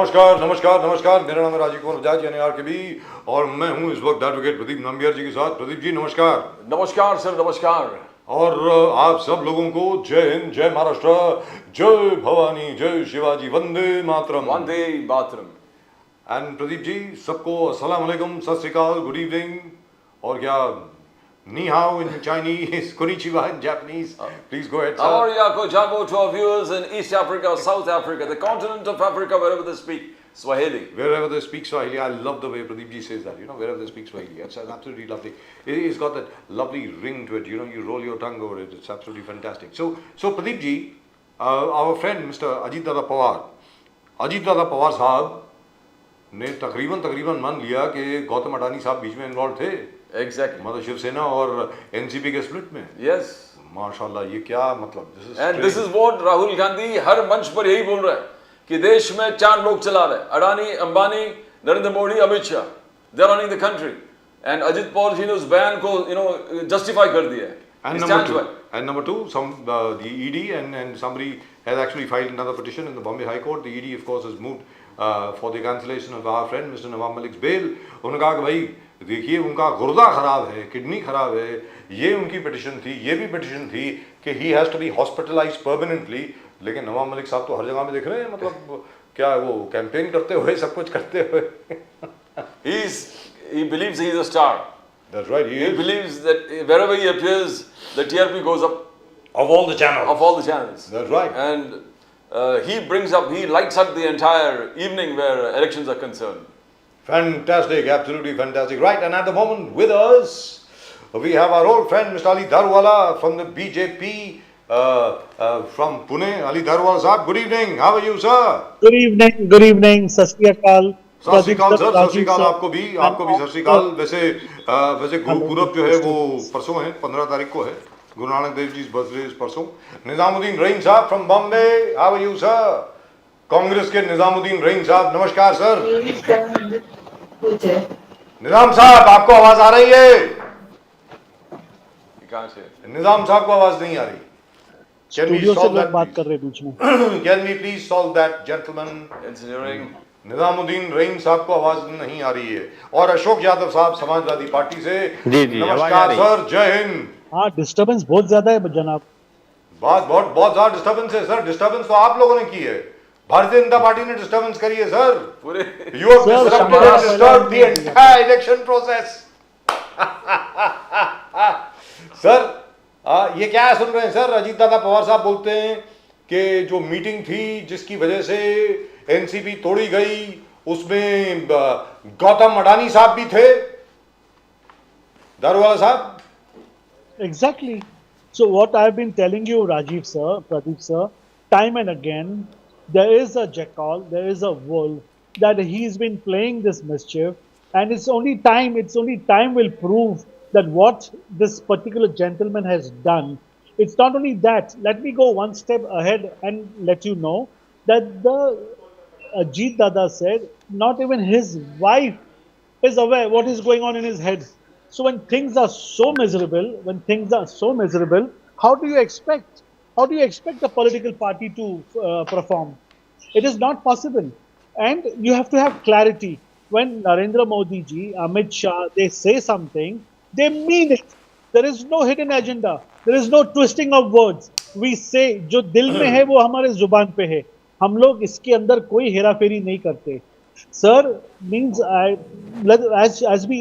नमस्कार नमस्कार नमस्कार, मेरा नाम है राजीव कुमार बजाज यानी आरकेबी और मैं हूं इस वक्त एडवोकेट प्रदीप नंबियार जी के साथ। प्रदीप जी नमस्कार। नमस्कार सर, नमस्कार। और आप सब लोगों को जय हिंद, जय महाराष्ट्र, जय भवानी, जय शिवाजी, वंदे मातरम। वंदे मातरम। एंड प्रदीप जी सबको अस्सलाम वालेकुम, सत श्री अकाल, गुड इवनिंग, और क्या Ni hao in Chinese, konnichiwa in Japanese. Please go ahead, sir. Aoriako Jabo to our viewers in East Africa, South Africa, the continent of Africa, wherever they speak Swahili. Wherever they speak Swahili, I love the way Pradeep ji says that, wherever they speak Swahili. It's absolutely lovely. It's got that lovely ring to it, you roll your tongue over it. It's absolutely fantastic. So Pradeep ji, our friend Mr. Ajit Dada Pawar साहब ने तकरीबन मान लिया कि गौतम अडानी साहब बीच में involve थे। Exactly. मतलब शिवसेना और एनसीपी के स्प्लिट में। Yes. माशाल्लाह, ये क्या मतलब? This is what Rahul Gandhi हर मंच पर यही बोल रहा है कि देश में 4 लोग चला रहे हैं, Adani, Ambani, Narendra Modi, Amit Shah. They're running the country. And Ajit Pawar ji ने उस बयान को जस्टिफाई कर दिया है. And number two, the ED and somebody has actually filed another petition in the Bombay High Court. The ED of course has moved for the cancellation of our friend Mr. Nawab Malik's bail. उन्होंने कहा कि भाई देखिए उनका गुर्दा खराब है, kidney खराब है, ये उनकी पिटिशन थी, ये भी पिटिशन थी कि he has to be hospitalized permanently. लेकिन नवाब मलिक साहब तो हर जगह में दिख रहे हैं, मतलब क्या वो कैंपेन करते हुए, सब कुछ करते हुए। He believes he is a star. That's right. He believes that wherever he appears, the TRP goes up. Of all the channels. That's right. And he lights up the entire evening where elections are concerned. Fantastic, absolutely fantastic. Right, and at the moment with us, we have our old friend Mr. Ali Darwala from the BJP from Pune. Ali Darwala sahab, good evening. How are you, sir? Good evening. Sat Shri Akal. सत श्री अकाल sir, सत श्री अकाल आपको भी सत श्री अकाल। वैसे गुरु पूरब जो है वो परसों है, 15 तारीख को है, गुरु नानक देव जी बर्थडे परसों। निजामुद्दीन रहीम साहब from Bombay, how are you sir? Congress के निजामुद्दीन रहीम साहब, नमस्कार सर। निजाम साहब आपको आवाज आ रही है? निजाम साहब को आवाज नहीं आ रही। स्टूडियो से लोग बात कर रहे हैं बीच में। Can we please solve that gentleman? Engineering. Nizamuddin Rahim Sahab को आवाज नहीं आ रही है। और अशोक यादव साहब समाजवादी पार्टी से, नमस्कार सर, जय हिंद। हाँ, डिस्टर्बेंस बहुत ज्यादा है जनाब। बहुत ज्यादा डिस्टर्बेंस है सर। डिस्टर्बेंस तो आप लोगों ने की है, भारतीय जनता पार्टी ने डिस्टर्बेंस करी है sir. You have disturbed the entire election process. Sir ये क्या सुन रहे हैं सर? अजीत दादा पवार साहब बोलते हैं कि जो मीटिंग थी जिसकी वजह से एनसीपी तोड़ी गई, उसमें गौतम अडानी साहब भी थे, दारूवाला साहब। Exactly. So what I've been telling you, Rajiv sir, Pradeep sir, time and again, there is a jackal, there is a wolf, that he's been playing this mischief, and it's only time will prove that what this particular gentleman has done. It's not only that. Let me go one step ahead and let you know that the Ajit Dada said not even his wife is aware what is going on in his head. So when things are so miserable, how do you expect a political party to perform? It is not possible. And you have to have clarity. When Narendra Modi ji, Amit Shah, they say something, they mean it. There is no hidden agenda. There is no twisting of words. We say, जो दिल में है वो हमारे जुबान पे है. हम लोग इसके अंदर कोई हेराफेरी नहीं करते. Sir, means as we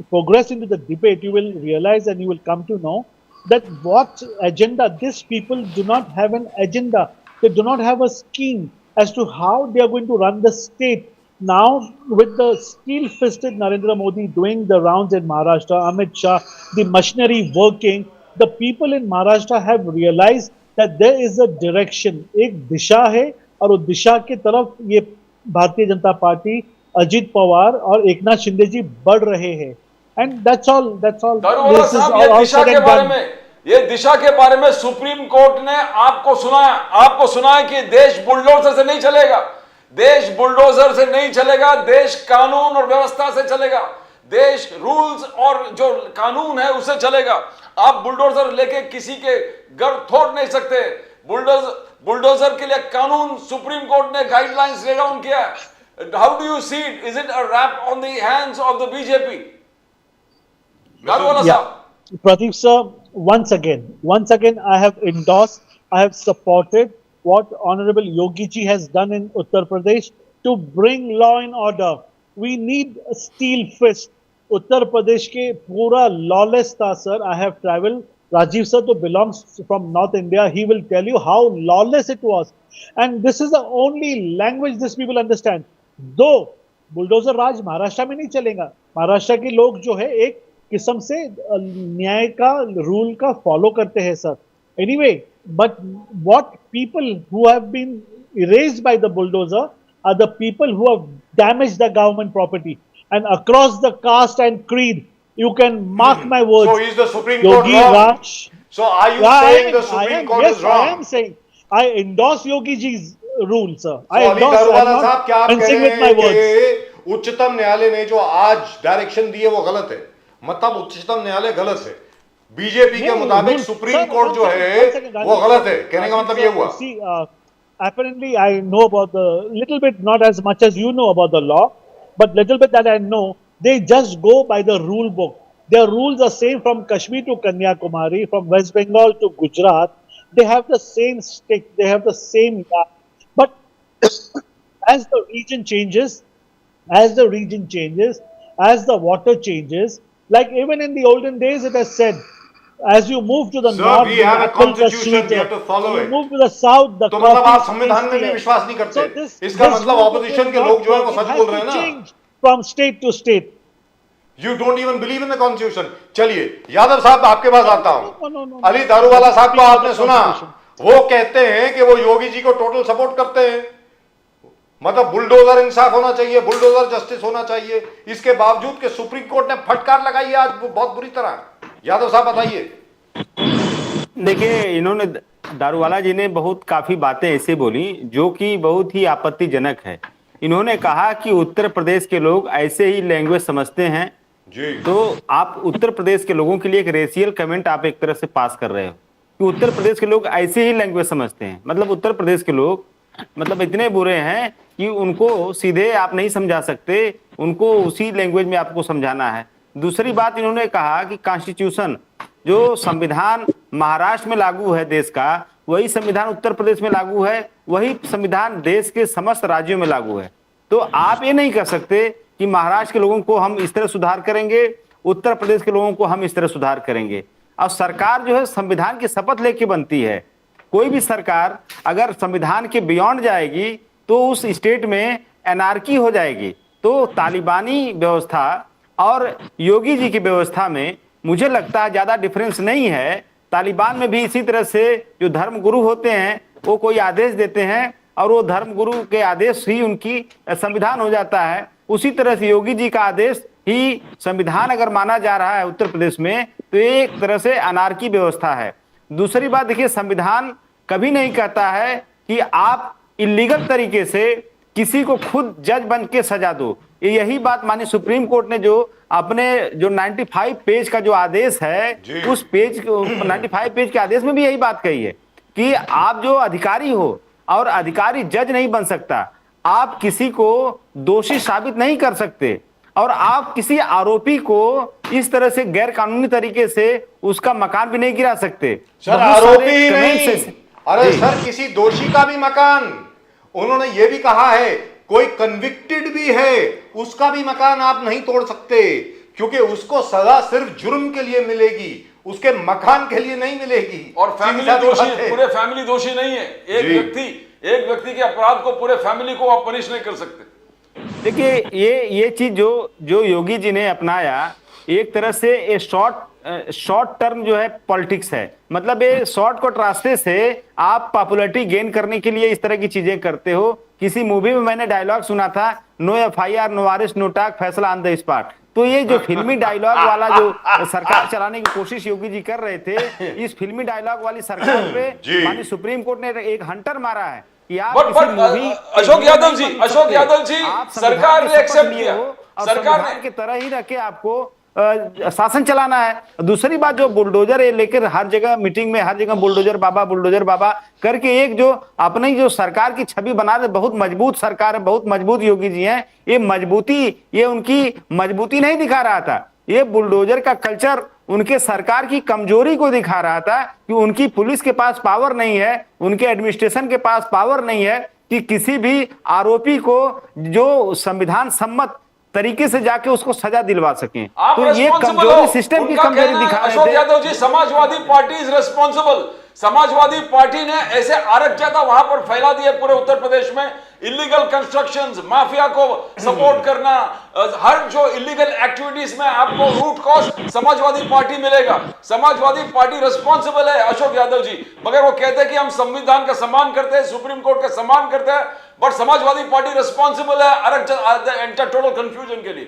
progress into the debate, you will realize and you will come to know that what agenda, these people do not have an agenda. They do not have a scheme as to how they are going to run the state. Now, with the steel-fisted Narendra Modi doing the rounds in Maharashtra, Amit Shah, the machinery working, the people in Maharashtra have realized that there is a direction. एक दिशा है और उस दिशा के तरफ ये Bharatiya Janata party, Ajit Pawar और एकनाथ शिंदे जी बढ़ रहे हैं. And that's all. दारूवाला साहब, ये दिशा के बारे में सुप्रीम कोर्ट ने आपको सुनाया कि देश बुलडोजर से नहीं चलेगा. देश बुलडोजर से नहीं चलेगा, देश कानून और व्यवस्था से चलेगा. देश रूल्स और जो कानून है उससे चलेगा. आप बुलडोजर लेके किसी के घर तोड़ नहीं सकते. बुलडोजर के लिए कानून सुप्रीम कोर्ट ने गाइडलाइंस ले डाउन किया है। How do you see it? Is it a rap on the hands of the BJP? Daruwala साहब, Pradeep sir, once again, I have endorsed, I have supported what Honorable Yogi ji has done in Uttar Pradesh to bring law and order. We need a steel fist. Uttar Pradesh ke pura lawless tha, sir. I have traveled. Rajiv sir to belongs from North India. He will tell you how lawless it was. And this is the only language these people understand. Though bulldozer राज महाराष्ट्र में नहीं चलेगा, महाराष्ट्र के लोग जो है एक किस्म से न्याय का रूल का फॉलो करते हैं sir. Anyway, but what people who have been erased by the bulldozer are the people who have damaged the government property, and across the caste and creed, you can mark my words. So is the Supreme Court Yogi wrong? Raj, So are you saying the Supreme Court yes, is wrong? I am saying I endorse Yogi ji's rule, sir. तो Ali I Daruwalla am साहब, क्या आप not कह fencing रहे with my हैं words. कि उच्चतम न्यायालय ने जो आज डायरेक्शन दी है वो गलत है? मतलब उच्चतम न्यायालय गलत है, बीजेपी के मुताबिक सुप्रीम कोर्ट जो है वो गलत है, कहने का मतलब ये हुआ? See, apparently I know about the little bit, not as much as you know about the law, but little bit that I know, they just go by the rule book. Their rules are same from Kashmir to Kanyakumari, from West Bengal to Gujarat. They have the same stick, they have the same law. But as the region changes, as the water changes, like even in the olden days it has said, as you move to the Sir, north, we the have a apples are constitution, we sweeter. have to follow You it. move to the south, the तो मतलब आप coffee संविधान में भी tastier. विश्वास नहीं करते? So this इसका मतलब rule book ऑपोजिशन is के not लोग जो है वो working. सच Has बोल रहे to हैं ना? change from state to state. You don't even believe in the constitution. चलिए यादव साहब आपके पास आता हूँ. No. अली दारूवाला साहब को Speak आपने of the सुना, constitution. वो कहते हैं कि वो योगी जी को टोटल सपोर्ट करते हैं. मतलब बुलडोजर इंसाफ होना चाहिए, बुलडोजर जस्टिस होना चाहिए, इसके बावजूद कि सुप्रीम कोर्ट ने फटकार लगाई है आज बहुत बुरी तरह. यादव साहब बताइए. देखिए, इन्होंने दारूवाला जी ने बहुत काफी बातें ऐसे बोली जो कि बहुत ही आपत्तिजनक है. इन्होंने कहा कि उत्तर प्रदेश के लोग ऐसे ही लैंग्वेज समझते हैं जी. तो आप उत्तर प्रदेश के लोगों के लिए एक रेशियल कमेंट आप एक तरह से पास कर रहे हो कि उत्तर प्रदेश के लोग ऐसे ही लैंग्वेज समझते हैं. मतलब उत्तर प्रदेश के लोग मतलब इतने बुरे हैं कि उनको सीधे आप नहीं समझा सकते, उनको उसी लैंग्वेज में आपको समझाना है. दूसरी बात, इन्होंने कहा कि कॉन्स्टिट्यूशन जो संविधान महाराष्ट्र में लागू है देश का, वही संविधान उत्तर प्रदेश में लागू है, वही संविधान देश के समस्त राज्यों में लागू है. तो आप ये नहीं कह सकते कि महाराष्ट्र के लोगों को हम इस तरह सुधार करेंगे, उत्तर प्रदेश के लोगों को हम इस तरह सुधार करेंगे. और सरकार जो है संविधान की शपथ लेके बनती है. कोई भी सरकार अगर संविधान के बियॉन्ड जाएगी तो उस स्टेट में एनार्की हो जाएगी. तो तालिबानी व्यवस्था और योगी जी की व्यवस्था में मुझे लगता है ज्यादा डिफरेंस नहीं है. तालिबान में भी इसी तरह से जो धर्म गुरु होते हैं वो कोई आदेश देते हैं और वो धर्म गुरु के आदेश ही उनकी संविधान हो जाता है. उसी तरह से योगी जी का आदेश ही संविधान अगर माना जा रहा है उत्तर प्रदेश में तो ये एक तरह से अनार्की व्यवस्था है. दूसरी बात देखिए, संविधान कभी नहीं कहता है कि आप इलीगल तरीके से किसी को खुद जज बन के सजा दो. यही बात मानी सुप्रीम कोर्ट ने जो अपने जो 95 पेज का जो आदेश है उस पेज 95 पेज के आदेश में भी यही बात कही है कि आप जो अधिकारी हो और अधिकारी जज नहीं बन सकता, आप किसी को दोषी साबित नहीं कर सकते और आप किसी आरोपी को इस तरह से गैर कानूनी तरीके से उसका मकान भी नहीं गिरा सकते. सर आरोपी ही नहीं, अरे सर किसी दोषी का भी मकान, उन्होंने ये भी कहा है कोई कन्विक्टेड भी है उसका भी मकान आप नहीं तोड़ सकते क्योंकि उसको सजा सिर्फ जुर्म के लिए मिलेगी, उसके मकान के लिए नहीं मिलेगी. और फैमिली दोषी, पूरे फैमिली दोषी नहीं है. एक व्यक्ति के अपराध को पूरे फैमिली को आप पनिश नहीं कर सकते. देखिए ये चीज जो योगी जी ने अपनाया एक तरह से ये शॉर्ट टर्म जो है पॉलिटिक्स है. मतलब ये शॉर्टकट रास्ते से आप पॉपुलैरिटी गेन करने के लिए इस तरह की चीजें करते हो. किसी मूवी में मैंने डायलॉग सुना था, no FIR, no arrest, no talk, फैसला ऑन द स्पॉट. तो ये जो फिल्मी डायलॉग वाला जो सरकार चलाने की कोशिश योगी जी कर रहे थे, इस फिल्मी डायलॉग वाली सरकार पे माननीय सुप्रीम कोर्ट ने एक हंटर मारा है कि आप किसी मूवी अशोक यादव जी सरकार ने एक्सेप्ट किया, सरकार के तरह ही रखे आपको शासन चलाना है। दूसरी बात, जो बुलडोजर ये लेकर हर जगह मीटिंग में हर जगह बुलडोजर बाबा करके एक जो अपनी जो सरकार की छवि बना रहे, बहुत मजबूत सरकार है, बहुत मजबूत योगी जी हैं, ये उनकी मजबूती नहीं दिखा रहा था। ये बुलडोजर का कल्चर उनके सरकार की कमजोरी को दिखा रहा था कि उनकी पुलिस के पास पावर नहीं है, उनके एडमिनिस्ट्रेशन के पास पावर नहीं है कि किसी भी आरोपी को जो संविधान सम्मत तरीके से जाके उसको सजा दिलवा सकें। आप तो ये कमजोरी, सिस्टम की कमजोरी दिखा रहे अशोक थे। Yadav ji, Samajwadi party is responsible. Samajwadi party ने ऐसे अराजकता वहां पर फैला दी है पूरे उत्तर प्रदेश में, इलीगल कंस्ट्रक्शंस, माफिया को सपोर्ट करना, हर जो इलीगल एक्टिविटीज में आपको रूट कॉज समाजवादी पार्टी मिलेगा। समाजवादी पार्टी रिस्पॉन्सिबल है अशोक यादव जी, मगर वो कहते हैं कि हम संविधान का सम्मान करते हैं, सुप्रीम कोर्ट का सम्मान करते हैं, बट समाजवादी पार्टी रिस्पॉन्सिबल है अराजकता, टोटल कंफ्यूजन के लिए।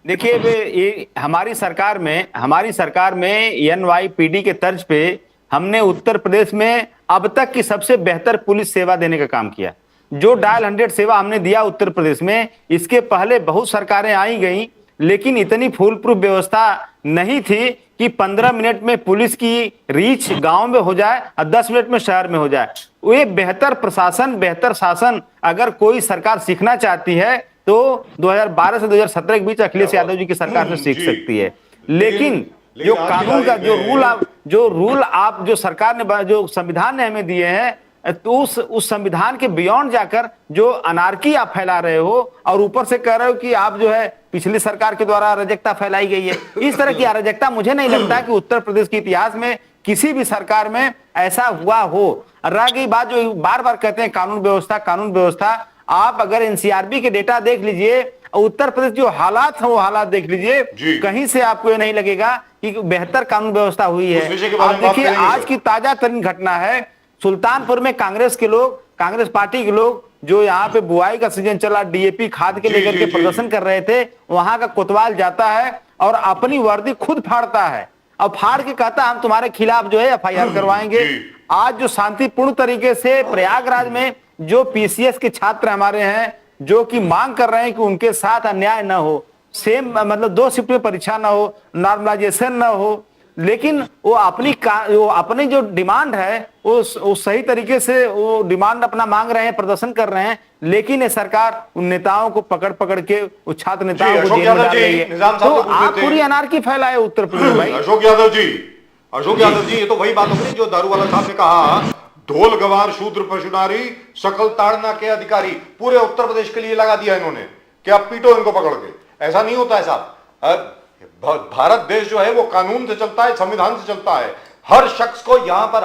देखिए, ये हमारी सरकार में NYPD के तर्ज पे हमने उत्तर प्रदेश में अब तक की सबसे बेहतर पुलिस सेवा देने का काम किया। जो डायल 100 सेवा हमने दिया उत्तर प्रदेश में, इसके पहले बहुत सरकारें आई गई, लेकिन इतनी फूल प्रूफ व्यवस्था नहीं थी कि 15 मिनट में पुलिस की रीच गांव में हो जाए और 10 मिनट में शहर में हो जाए। ये बेहतर प्रशासन, बेहतर शासन अगर कोई सरकार सीखना चाहती है तो 2012 से 2017 के बीच अखिलेश यादव जी की सरकार से सीख सकती है। लेकिन जो कानून का जो सरकार ने, जो संविधान ने हमें दिए हैं, तो उस संविधान के बियॉन्ड जाकर जो अनार्की आप फैला रहे हो और ऊपर से कह रहे हो कि आप जो है पिछली सरकार के द्वारा अराजकता फैलाई गई है। इस तरह की अराजकता मुझे नहीं लगता कि उत्तर प्रदेश के इतिहास में किसी भी सरकार में ऐसा हुआ हो। रह गई बात जो बार बार कहते हैं कानून व्यवस्था, आप अगर NCRB के डेटा देख लीजिए, उत्तर प्रदेश जो हालात है वो हालात देख लीजिए, कहीं से आपको ये नहीं लगेगा कि बेहतर कानून व्यवस्था हुई है। आप देखिए, आज की ताजा तरीन घटना है, सुल्तानपुर में कांग्रेस पार्टी के लोग जो यहाँ पे बुआई का सीजन चला, DAP खाद के लेकर के प्रदर्शन कर रहे थे, वहां का कोतवाल जाता है और अपनी वर्दी खुद फाड़ता है और फाड़ के कहता है हम तुम्हारे खिलाफ जो है FIR करवाएंगे। आज जो शांतिपूर्ण तरीके से प्रयागराज में जो PCS के छात्र हमारे हैं, जो कि मांग कर रहे हैं कि उनके साथ अन्याय न हो, सेम मतलब 2 शिफ्ट में परीक्षा न हो, नॉर्मलाइजेशन न हो, लेकिन वो अपनी जो डिमांड है वो सही तरीके से वो डिमांड अपना मांग रहे हैं, प्रदर्शन कर रहे हैं, लेकिन ये सरकार उन नेताओं को पकड़ के उस छात्र नेताओं को जेल में डाल रही है। तो आप पूरी अनार्की फैलाए उत्तर प्रदेश भाई। अशोक यादव जी, ये तो वही बात हो गई जो दारूवाला साहब ने कहा, ढोल गवार शूद्र पशुनारी सकल ताड़ना के अधिकारी, पूरे उत्तर प्रदेश के लिए लगा दिया इन्होंने कि आप पीटो इनको पकड़ के। ऐसा नहीं होता है साहब। भारत देश जो है वो कानून से चलता है, संविधान से चलता है। हर शख्स को यहां पर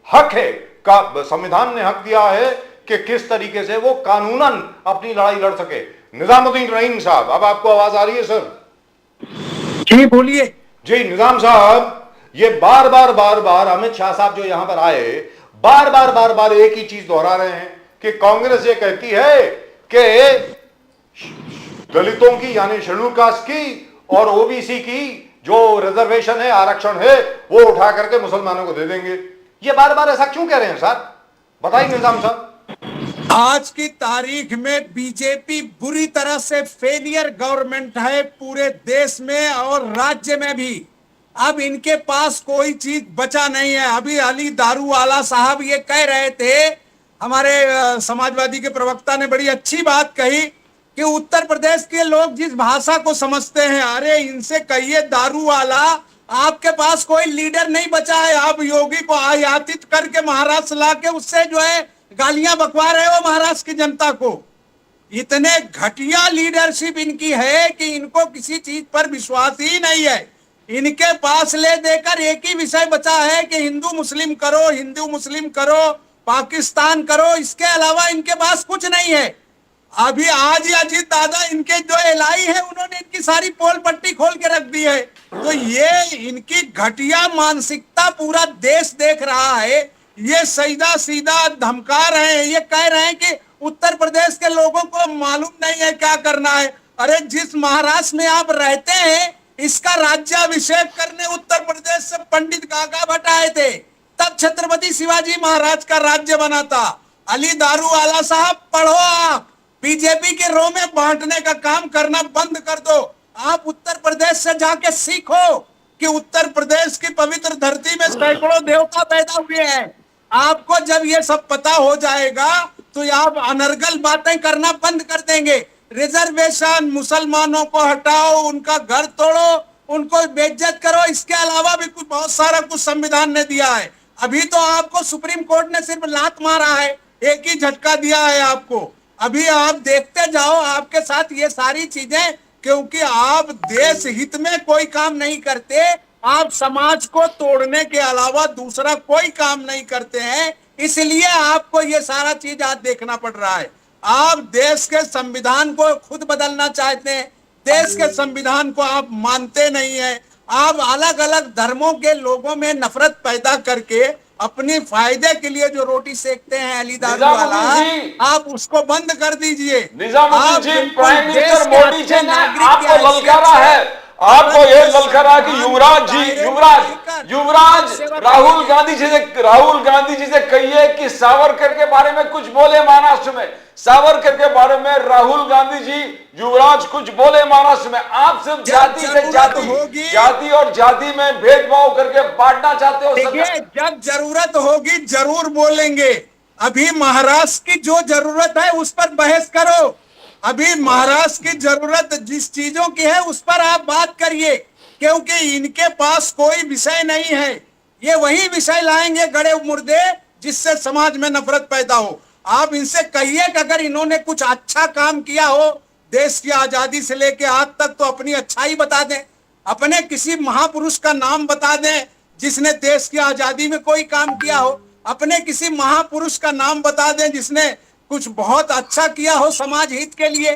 हक है का संविधान ने हक दिया है कि किस तरीके से वो कानूनन अपनी लड़ाई लड़ सके। निजामुद्दीन रहीम साहब, अब आपको आवाज आ रही है सर? जी बोलिए। जी निजाम साहब, ये बार बार अमित शाह साहब जो यहां पर आए, बार एक ही चीज दोहरा रहे हैं कि कांग्रेस ये कहती है कि दलितों की यानी शेड्यूल कास्ट की और OBC की जो रिजर्वेशन है, आरक्षण है, वो उठा करके मुसलमानों को दे देंगे। ये बार ऐसा क्यों कह रहे हैं सर? बताइए निजाम साहब। आज की तारीख में बीजेपी बुरी तरह से फेलियर गवर्नमेंट है पूरे देश में और राज्य में भी। अब इनके पास कोई चीज बचा नहीं है। अभी अली दारूवाला साहब ये कह रहे थे, हमारे समाजवादी के प्रवक्ता ने बड़ी अच्छी बात कही कि उत्तर प्रदेश के लोग जिस भाषा को समझते हैं, अरे इनसे कहिए दारूवाला, आपके पास कोई लीडर नहीं बचा है। आप योगी को आयातित करके महाराष्ट्र लाके उससे जो है गालियां बकवा रहे हो महाराष्ट्र की जनता को। इतने घटिया लीडरशिप इनकी है कि इनको किसी चीज पर विश्वास ही नहीं है। इनके पास ले देकर एक ही विषय बचा है कि हिंदू मुस्लिम करो, पाकिस्तान करो, इसके अलावा इनके पास कुछ नहीं है। अभी आज ही अजीत दादा इनके जो एलआई है उन्होंने इनकी सारी पोल पट्टी खोल के रख दी है। तो ये इनकी घटिया मानसिकता पूरा देश देख रहा है। ये सीधा धमका रहे हैं, ये कह रहे हैं कि उत्तर प्रदेश के लोगों को मालूम नहीं है क्या करना है। अरे जिस महाराष्ट्र में आप रहते हैं, इसका राज्याभिषेक करने उत्तर प्रदेश से पंडित काका भट्ट आए थे, तब छत्रपति शिवाजी महाराज का राज्य बना था। अली दारूवाला साहब, पढ़ो आप, बीजेपी के रो में बांटने का काम करना बंद कर दो। आप उत्तर प्रदेश से जाके सीखो कि उत्तर प्रदेश की पवित्र धरती में सैकड़ों देवता पैदा हुए हैं। आपको जब ये सब पता हो जाएगा तो आप अनर्गल बातें करना बंद कर देंगे। रिजर्वेशन, मुसलमानों को हटाओ, उनका घर तोड़ो, उनको बेइज्जत करो, इसके अलावा भी कुछ बहुत सारा कुछ संविधान ने दिया है। अभी तो आपको सुप्रीम कोर्ट ने सिर्फ लात मारा है, एक ही झटका दिया है आपको। अभी आप देखते जाओ, आपके साथ ये सारी चीजें, क्योंकि आप देश हित में कोई काम नहीं करते, आप समाज को तोड़ने के अलावा दूसरा कोई काम नहीं करते हैं, इसलिए आपको ये सारा चीज आज देखना पड़ रहा है। आप देश के संविधान को खुद बदलना चाहते हैं, देश के संविधान को आप मानते नहीं है। आप अलग अलग धर्मों के लोगों में नफरत पैदा करके अपने फायदे के लिए जो रोटी सेकते हैं अली दारू वाला, आप उसको बंद कर दीजिए। निजामुद्दीन जी, बिल्कुल प्राइम देश मिनिस्टर के मोदी अच्छे जी ने नागरिक आपको की हैसियत ललकारा से है, आपको ये ललकारा कि युवराज राहुल गांधी जी से कहिए कि सावरकर के बारे में कुछ बोले महाराष्ट्र में, सावरकर के बारे में राहुल गांधी जी, युवराज कुछ बोले महाराष्ट्र में। आप सिर्फ जाति से जाति और जाति में भेदभाव करके बांटना चाहते हो। देखिए, जब जरूरत होगी जरूर बोलेंगे। अभी महाराष्ट्र की जो जरूरत है उस पर बहस करो। अभी महाराष्ट्र की जरूरत जिस चीजों की है उस पर आप बात करिए, क्योंकि इनके पास कोई विषय नहीं है। ये वही विषय लाएंगे गड़े मुर्दे जिससे समाज में नफरत पैदा हो। आप इनसे कहिए कि अगर इन्होंने कुछ अच्छा काम किया हो देश की आजादी से लेके आज तक, तो अपनी अच्छाई बता दें, अपने किसी महापुरुष का नाम बता दें जिसने देश की आजादी में कोई काम किया हो, अपने किसी महापुरुष का नाम बता दें जिसने कुछ बहुत अच्छा किया हो समाज हित के लिए।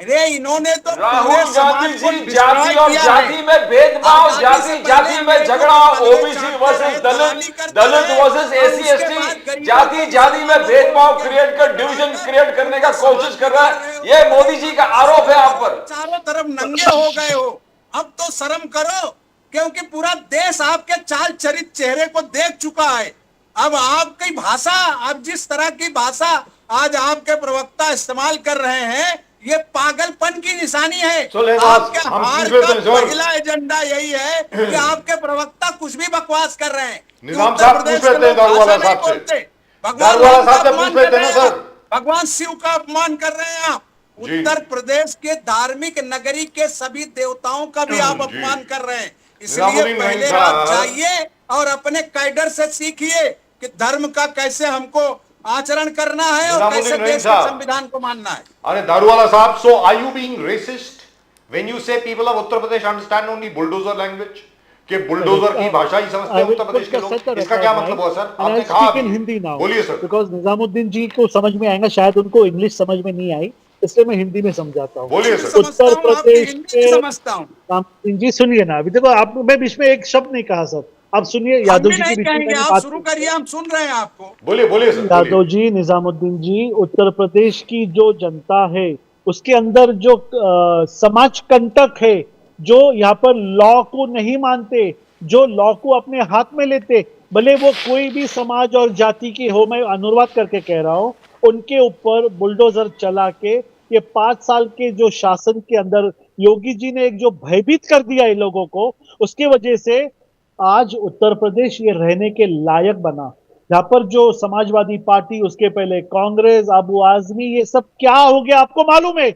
अरे इन्होंने तो राहुल गांधी जी जाति और जाति में भेदभाव, जाति में झगड़ा, ओबीसी वर्सेस दलित वर्सेस एसी एसटी, जाति में भेदभाव क्रिएट कर, डिवीजन क्रिएट करने का कोशिश कर रहा है। ये मोदी जी का आरोप है आप पर। चारों तरफ नंगे हो गए हो, अब तो शर्म करो, क्योंकि पूरा देश आपके चाल चरित चेहरे को देख चुका है। अब आपकी भाषा, अब जिस तरह की भाषा आज आपके प्रवक्ता इस्तेमाल कर रहे हैं, ये पागलपन की निशानी है। आपके हार का पहला एजेंडा यही है कि आपके प्रवक्ता कुछ भी बकवास कर रहे हैं। निजाम साहब पूछ लेते हैं दारूवाला साहब से, दारूवाला साहब से पूछ लेते हैं सर। भगवान शिव का अपमान कर रहे हैं आप। उत्तर प्रदेश के धार्मिक नगरी के सभी देवताओं का भी आप अपमान कर रहे हैं। इसलिए पहले आप जाइए और अपने कैडर से सीखिए कि धर्म का कैसे हमको आचरण करना है और कैसे देश के संविधान को मानना है। अरे दारूवाला साहब, so are you being racist when you say people of Uttar Pradesh understand only bulldozer language? कि बुलडोजर की भाषा ही समझते हैं उत्तर प्रदेश के लोग? इसका क्या मतलब हुआ सर? आपने कहा हिंदी नाउ, बोलिए सर। बिकॉज़ निजामुद्दीन जी को समझ में आएगा, शायद उनको इंग्लिश समझ में नहीं आई, इसलिए मैं हिंदी में समझाता हूँ। बोलिए सर। उत्तर प्रदेश के समझता हूँ जी, सुनिए ना, अभी देखो आप, मैं बीच में एक शब्द नहीं कहा सर, आप सुनिए। यादव जी की कहेंगे, आप शुरू करिए, हम सुन रहे हैं आपको। बोलिए सर। यादव जी, निजामुद्दीन जी, उत्तर प्रदेश की जो जनता है उसके अंदर जो समाज कंटक है, जो यहाँ पर लॉ को नहीं मानते, जो लॉ को अपने हाथ में लेते, भले वो कोई भी समाज और जाति के हो, मैं अनुवाद करके कह रहा हूँ, उनके ऊपर बुलडोजर चला के ये 5 साल के जो शासन के अंदर योगी जी ने एक जो भयभीत कर दिया इन लोगों को, उसके वजह से आज उत्तर प्रदेश ये रहने के लायक बना। यहाँ पर जो समाजवादी पार्टी, उसके पहले कांग्रेस, अबू आजमी, ये सब क्या हो गया आपको मालूम है?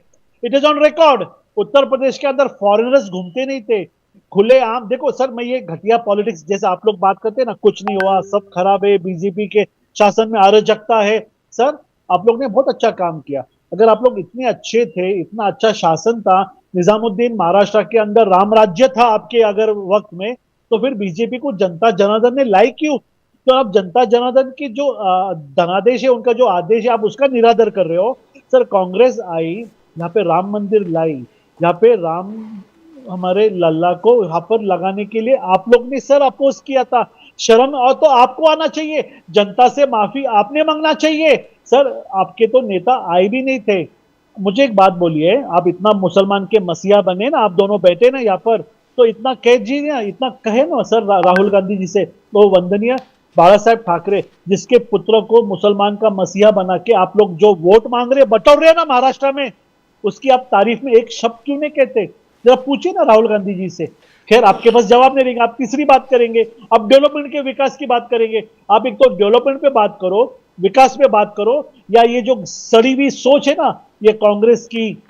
It is on record. Uttar Pradesh के अंदर फॉरेनर्स घूमते नहीं थे खुले आम। देखो सर, मैं ये घटिया पॉलिटिक्स जैसे आप लोग बात करते हैं ना, कुछ नहीं हुआ, सब खराब है, बीजेपी के शासन में अराजकता है। सर, आप लोग ने बहुत अच्छा काम किया। अगर आप लोग इतने अच्छे थे, इतना अच्छा शासन था, निजामुद्दीन महाराष्ट्र के अंदर राम राज्य था आपके अगर वक्त में, तो फिर बीजेपी को जनता जनार्दन ने लाई क्यों? तो आप जनता जनार्दन की जो धनादेश है, उनका जो आदेश है, आप उसका निरादर कर रहे हो। सर, कांग्रेस आई, यहाँ पे राम मंदिर लाई, यहाँ पे राम हमारे लल्ला को यहाँ पर लगाने के लिए आप लोग ने सर अपोज किया था। शर्म और तो आपको आना चाहिए, जनता से माफी आपने मांगना चाहिए। सर, आपके तो नेता आए भी नहीं थे। मुझे एक बात बोलिए, आप इतना मुसलमान के मसीहा बने ना, आप दोनों बैठे ना यहाँ पर, तो इतना कह जी ना, इतना कहे ना सर राहुल गांधी जी से, तो वंदनीय बाला साहेब ठाकरे, जिसके पुत्र को मुसलमान का मसीहा बना के आप लोग जो वोट मांग रहे, बटोर रहे ना महाराष्ट्र में, उसकी आप तारीफ में एक शब्द क्यों नहीं कहते? जरा पूछिए ना राहुल गांधी जी से। खैर आपके पास जवाब नहीं देंगे, आप तीसरी बात करेंगे, अब डेवलपमेंट के विकास की बात करेंगे। आप एक तो डेवलपमेंट पे बात करो, विकास पे बात करो, या ये जो सड़ी हुई सोच है ना ये कांग्रेस की,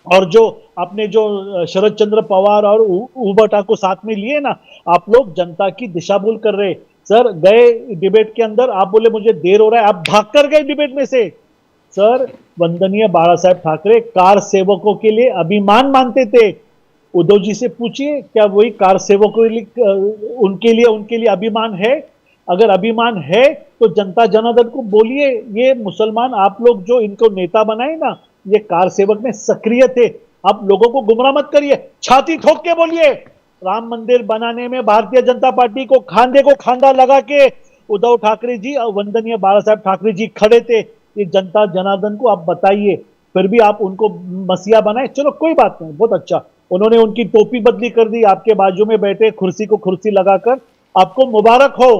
और जो आपने जो शरद चंद्र पवार और उबटा को साथ में लिए ना, आप लोग जनता की दिशा भूल कर रहे। सर गए डिबेट के अंदर, आप बोले मुझे देर हो रहा है, आप भाग कर गए डिबेट में से। सर वंदनीय बाला साहेब ठाकरे कार सेवकों के लिए अभिमान मानते थे। उद्धव जी से पूछिए क्या वही कार सेवकों उनके लिए अभिमान है? अगर अभिमान है तो जनता जनार्दन को बोलिए, ये मुसलमान आप लोग जो इनको नेता बनाए ना, ये कार सेवक में सक्रिय थे। आप लोगों को गुमराह मत करिए, छाती ठोक के बोलिए राम मंदिर बनाने में भारतीय जनता पार्टी को खांधे को खांधा लगा के उद्धव ठाकरे जी और वंदनीय बाला साहेब ठाकरे जी खड़े थे। ये जनता जनार्दन को आप बताइए, फिर भी आप उनको मसीहा बनाए, चलो कोई बात नहीं, बहुत अच्छा। उन्होंने उनकी टोपी बदली कर दी, आपके बाजू में बैठे कुर्सी को कुर्सी लगाकर, आपको मुबारक हो।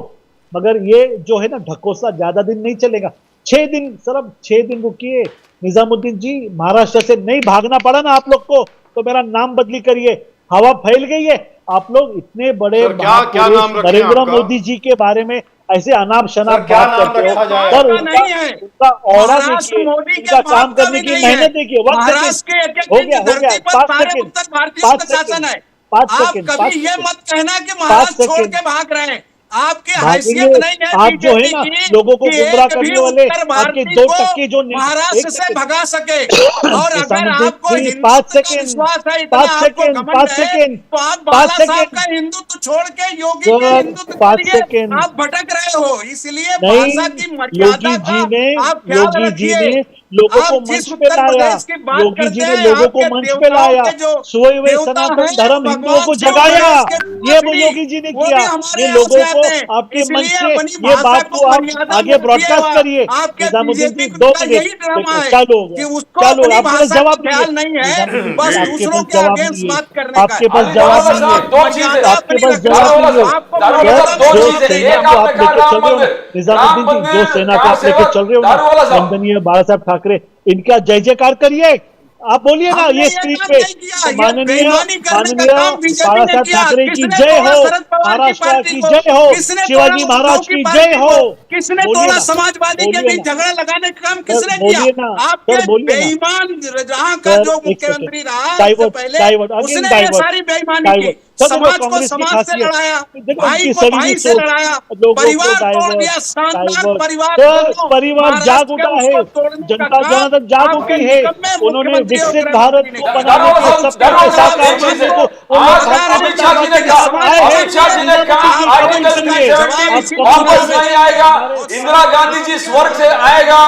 मगर ये जो है ना ढकोसा ज्यादा दिन नहीं चलेगा। 6 दिन, सर अब 6 दिन रुकिए निजामुद्दीन जी, महाराष्ट्र से नहीं भागना पड़ा ना आप लोग को तो मेरा नाम बदली करिए। हवा फैल गई है, आप लोग इतने बड़े सर, क्या नाम रखें नरेंद्र आपका? मोदी जी के बारे में ऐसे अनाप शनाप सर, क्या बात नाम करते रखा हो। जाए? सर नहीं है। उनका ऑरा महाराष्ट्र देखिए, मोदी के उनका बाप काम का करने भी की नहीं मेहनत है। देखिए। महाराष्ट्र के एक-एक हो दिन गया की हो गया, धरती पर 5 सारे सेकंड, उत्तर भारतीयों का शासन है। 5 आप सेकंड, कभी ये 5 मत कहना कि 5 महाराष्ट्र छोड़ सेकंड। के भाग रहे हैं। आपकी भागेंगे, हैसियत नहीं है आप जो है बीजेपी ना की लोगों को कि गुमराह एक भी करने वाले उत्तर आपके भारतीय 2 को टक्के जो महाराष्ट्र से भगा सके। और अगर निजामुद्दीन आपको जी, हिंदुत्व 5 का सेकंड, विश्वास है, इतना 5 आपको सेकंड, घमंड 5 है, सेकंड, तो आप 5 बाला साहब सेकंड, का हिंदुत्व छोड़ के योगी के सर हिंदुत्व 5 के लिए सेकंड। आप भटक रहे हो। इसलिए नहीं, भाषा की मर्यादा का आप ख्याल योगी जी रखिए। ने लोगों को आप मंच जिस पे उत्तर लाया, प्रदेश की बात योगी करते जी ने हैं, लोगों को आपके मंच पे देवताओं लाया, के जो सोए हुए देवता सनातन हैं, धर्म हिंदुओं को भगवान शिव, जगाया। गणेश के ये वो पुत्री, योगी जी ने वो किया। भी हमारे ये यहाँ से लोगों को आते हैं। आपके मंच इसलिए से अपनी ये भाषा बात को को आप मर्यादा आगे में ब्रॉडकास्ट रखिए। करिए। आपके निजामुद्दीन बीजेपी जी 2 का मिनट यही ड्रामा है चालू हो कि गया, उसको चालू हो गया। अपनी आपके पास भाषा जवाब का नहीं ख्याल नहीं है है, निजामुद्दीन बस जी, आपके दूसरों पास के जवाब अगेंस्ट नहीं है, बात करने का। आपके पास अली जवाब दारोगा नहीं साहब, है, दो चीजें, मर्यादा आपके अपनी पास रखिए। जवाब दारोगा नहीं है। साहब, आपको दारोगा मर्यादा साहब, दो जो चीजें, सेना एक को आपने आप कहा लेके चल राम रहे हो ना, मंदिर, निजामुद्दीन राम जी, जो मंदिर, सेना को कार आप लेके सेवक, चल रहे हो ना, दारूवाला साहब, वंदनीय बाला साहब ठाकरे, इनका जय जयकार करिए। आप बोलिए ना हमने ये ये स्क्रीन काम पे, नहीं किया। ये माननीय बेईमानी करने का माननीय काम बीजेपी बाला ने साहब किया। ठाकरे की किसने जय तोड़ा हो, शरद पवार की महाराष्ट्र पार्टी की को? जय हो, किसने तोड़ा शिवाजी उद्धव महाराज की की पार्टी जय को? हो। किसने बोलिए तोड़ा ना, समाजवादी के बोलिए बीच ना, झगड़ा लगाने का काम सर किसने किया? बोलिए ना, आपके सर बोलिए ना, बेईमान जहां का सर जो एक सेकंड, मुख्यमंत्री रहा उससे डाइवर्ट पहले, डाइवर्ट अगेन उसने ये डाइवर्ट सारी बेईमानी की। डाइवर्ट। सर देखो समाज को कांग्रेस की समाज से खासियत, लड़ाया, देखो भाई उनकी को सड़ी हुई भाई से सोच, लड़ाया, लोगों को परिवार तोड़ डाइवर्ट दिया। शानदार डाइवर्ट। परिवार सर दोनों परिवार जाग महाराष्ट्र के, उठा है, उसको तोड़ने का जनता काम जनार्दन जाग आपके उठी है। निकम्मे उन्होंने मुख्यमंत्री और विकसित गृह भारत मंत्री ने को किया। बनाने दारोगा के साहब, सबके दारोगा साथ साहब, साकार एक चीज करने है, को वो लोग आज भारतीय अमित जनता शाह जी पार्टी ने के कहा, साथ आए हैं। अमित शाह जी ने कहा निजामुद्दीन जी आर्टिकल कमेंट सुनिए, 370 आप कभी वापस हमें नहीं आएगा, इंदिरा गांधी जी स्वर्ग से आएगा,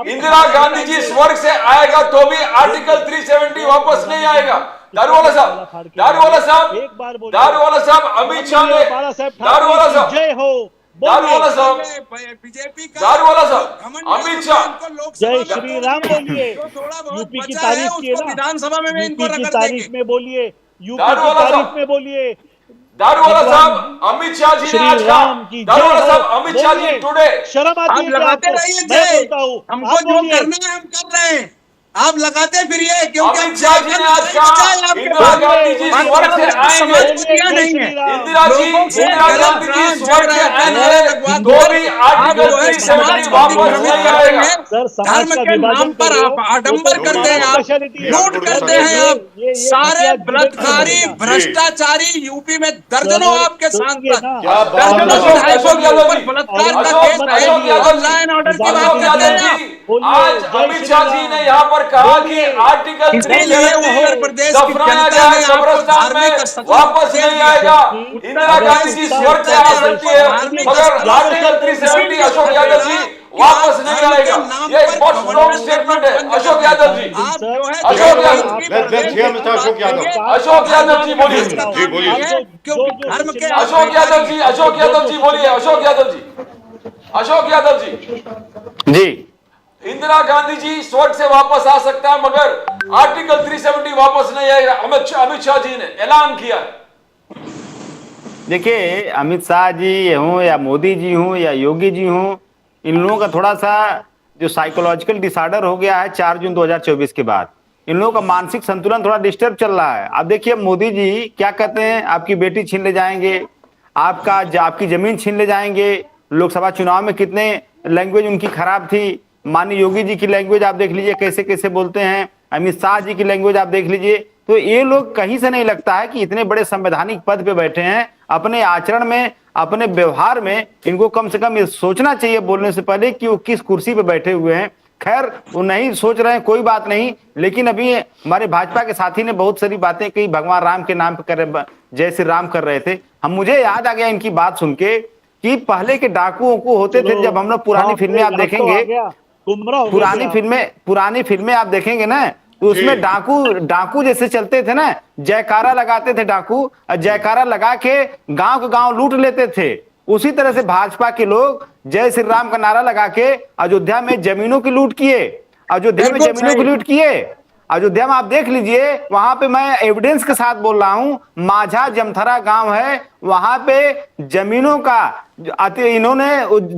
इंदिरा गांधी जी स्वर्ग से आएगा तो भी आर्टिकल 370 वापस नहीं आएगा। दारूवाला साहब, दारूवाला साहब, एक बार बोलिए, दारूवाला साहब, अमित शाह ने, बाला साहेब दारूवाला ठाकरे की साहब, जय हो, दारूवाला बोलिए साहब, बीजेपी का दारूवाला साहब, अमित शाह, जय श्री राम बोलिए। जो थोड़ा बहुत यूपी की बचा है तारीफ किए उसको ना, विधानसभा में इनको यूपी की रगड़ तारीफ देंगे। में बोलिए, यूपी की दारूवाला तारीफ साहब, में बोलिए। दारूवाला भगवान साहब, अमित शाह जी ने श्री आज राम कहा, की जय दारूवाला हो, साहब, अमित शाह जी बोलिए। टुडे, शर्म आती आप है क्या लगाते आपको? रहिए मैं जय, बोलता हूँ, हमको आप जो बोलिए। करना है हम कर रहे हैं, आप लगाते फिरिए, क्योंकि अमित शाह जी ने आज बचा कहा, है आपके इंदिरा पास। गांधी जी बाकी स्वर्ग से आपने आएंगे, समाज को दिया जय नहीं श्री है। राम। इंदिरा जी, लोगों से इंदिरा गलत गांधी जी राह स्वर्ग से झड़ रहे हैं, आएंगे लगवाते तो हैं। भी आप आर्टिकल जो है 370 समाज को वापस विभ्रमित नहीं कर आएगा। रहे हैं। सर समाज धर्म का के विभाजन नाम पर कर रहे हो, आप आडंबर वो तो करते हैं, तुम्हारी आप स्पेशलिटी है। लूट करते हैं, आप ये सारे हथियार डिबेट में बलात्कारी बनेगा। भ्रष्टाचारी यूपी में दर्जनों सर, आपके सुनिए सांसद, ना, क्या बात दर्जनों है। विधायकों के अशोक ऊपर यादव बलात्कार जी, का केस अशोक है। यादव जी, ऑनलाइन ऑर्डर की बात अशोक करते यादव हैं आप। जी, बोलिए, आज जय अमित श्री शाह जी राम। ने यहाँ पर कहा कि बोलिए। आर्टिकल इसीलिए 370 उत्तर प्रदेश की दफनाया जनता गया ने आपको कब्रिस्तान में धार्मिक सत्ता वापस दे नहीं दिया। आएगा। उत्तर इंदिरा गांधी जी प्रदेश स्वर्ग से का आ सकती है, धार्मिक मगर सत्ता आर्टिकल 370 अशोक यादव जी वापस नहीं आएगा। ये एक बहुत स्ट्रॉन्ग स्टेटमेंट है। अशोक यादव जी, आप जो है Ashok Yadav, let's hear Mr. Ashok Yadav. Ashok Yadav ji बोलिए। जी, बोलिए। क्योंकि धर्म के अशोक यादव जी, अशोक यादव जी बोलिए, अशोक यादव जी, अशोक यादव जी, जी इंदिरा गांधी जी स्वर्ग से वापस आ सकता है मगर आर्टिकल 370 वापस नहीं आएगा। अमित शाह जी ने ऐलान किया है। देखिए, अमित शाह जी हों या मोदी जी हों या योगी जी हों, इन लोगों का थोड़ा सा जो साइकोलॉजिकल डिसऑर्डर हो गया है 4 जून 2024 के बाद। इन लोगों का मानसिक संतुलन थोड़ा डिस्टर्ब चल रहा है। अब देखिए मोदी जी क्या कहते हैं, आपकी बेटी छीन ले जाएंगे, आपकी जमीन छीन ले जाएंगे। लोकसभा चुनाव में कितने लैंग्वेज उनकी खराब थी। माननीय योगी जी की लैंग्वेज आप देख लीजिए कैसे कैसे बोलते हैं, अमित शाह जी की लैंग्वेज आप देख लीजिए। तो ये लोग कहीं से नहीं लगता है कि इतने बड़े संवैधानिक पद पे बैठे हैं, अपने आचरण में, अपने व्यवहार में इनको कम से कम ये सोचना चाहिए बोलने से पहले कि वो किस कुर्सी पे बैठे हुए हैं। खैर वो नहीं सोच रहे हैं, कोई बात नहीं, लेकिन अभी हमारे भाजपा के साथी ने बहुत सारी बातें कही, भगवान राम के नाम पे जय श्री राम कर रहे थे। मुझे याद आ गया इनकी बात सुन के कि पहले के डाकुओं को होते थे, जब हम लोग पुरानी फिल्में आप देखेंगे, पुरानी फिल्में आप देखेंगे ना, तो उसमें डाकू जैसे चलते थे ना, जयकारा लगाते थे डाकू, और जयकारा लगा के गांव लूट लेते थे। उसी तरह से भाजपा के लोग जय श्री राम का नारा लगा के अयोध्या में जमीनों की लूट किए, अयोध्या में आप देख लीजिए, वहां पे मैं एविडेंस के साथ बोल रहा हूं, माझा जमथरा गांव है, वहां पे जमीनों का इन्होंने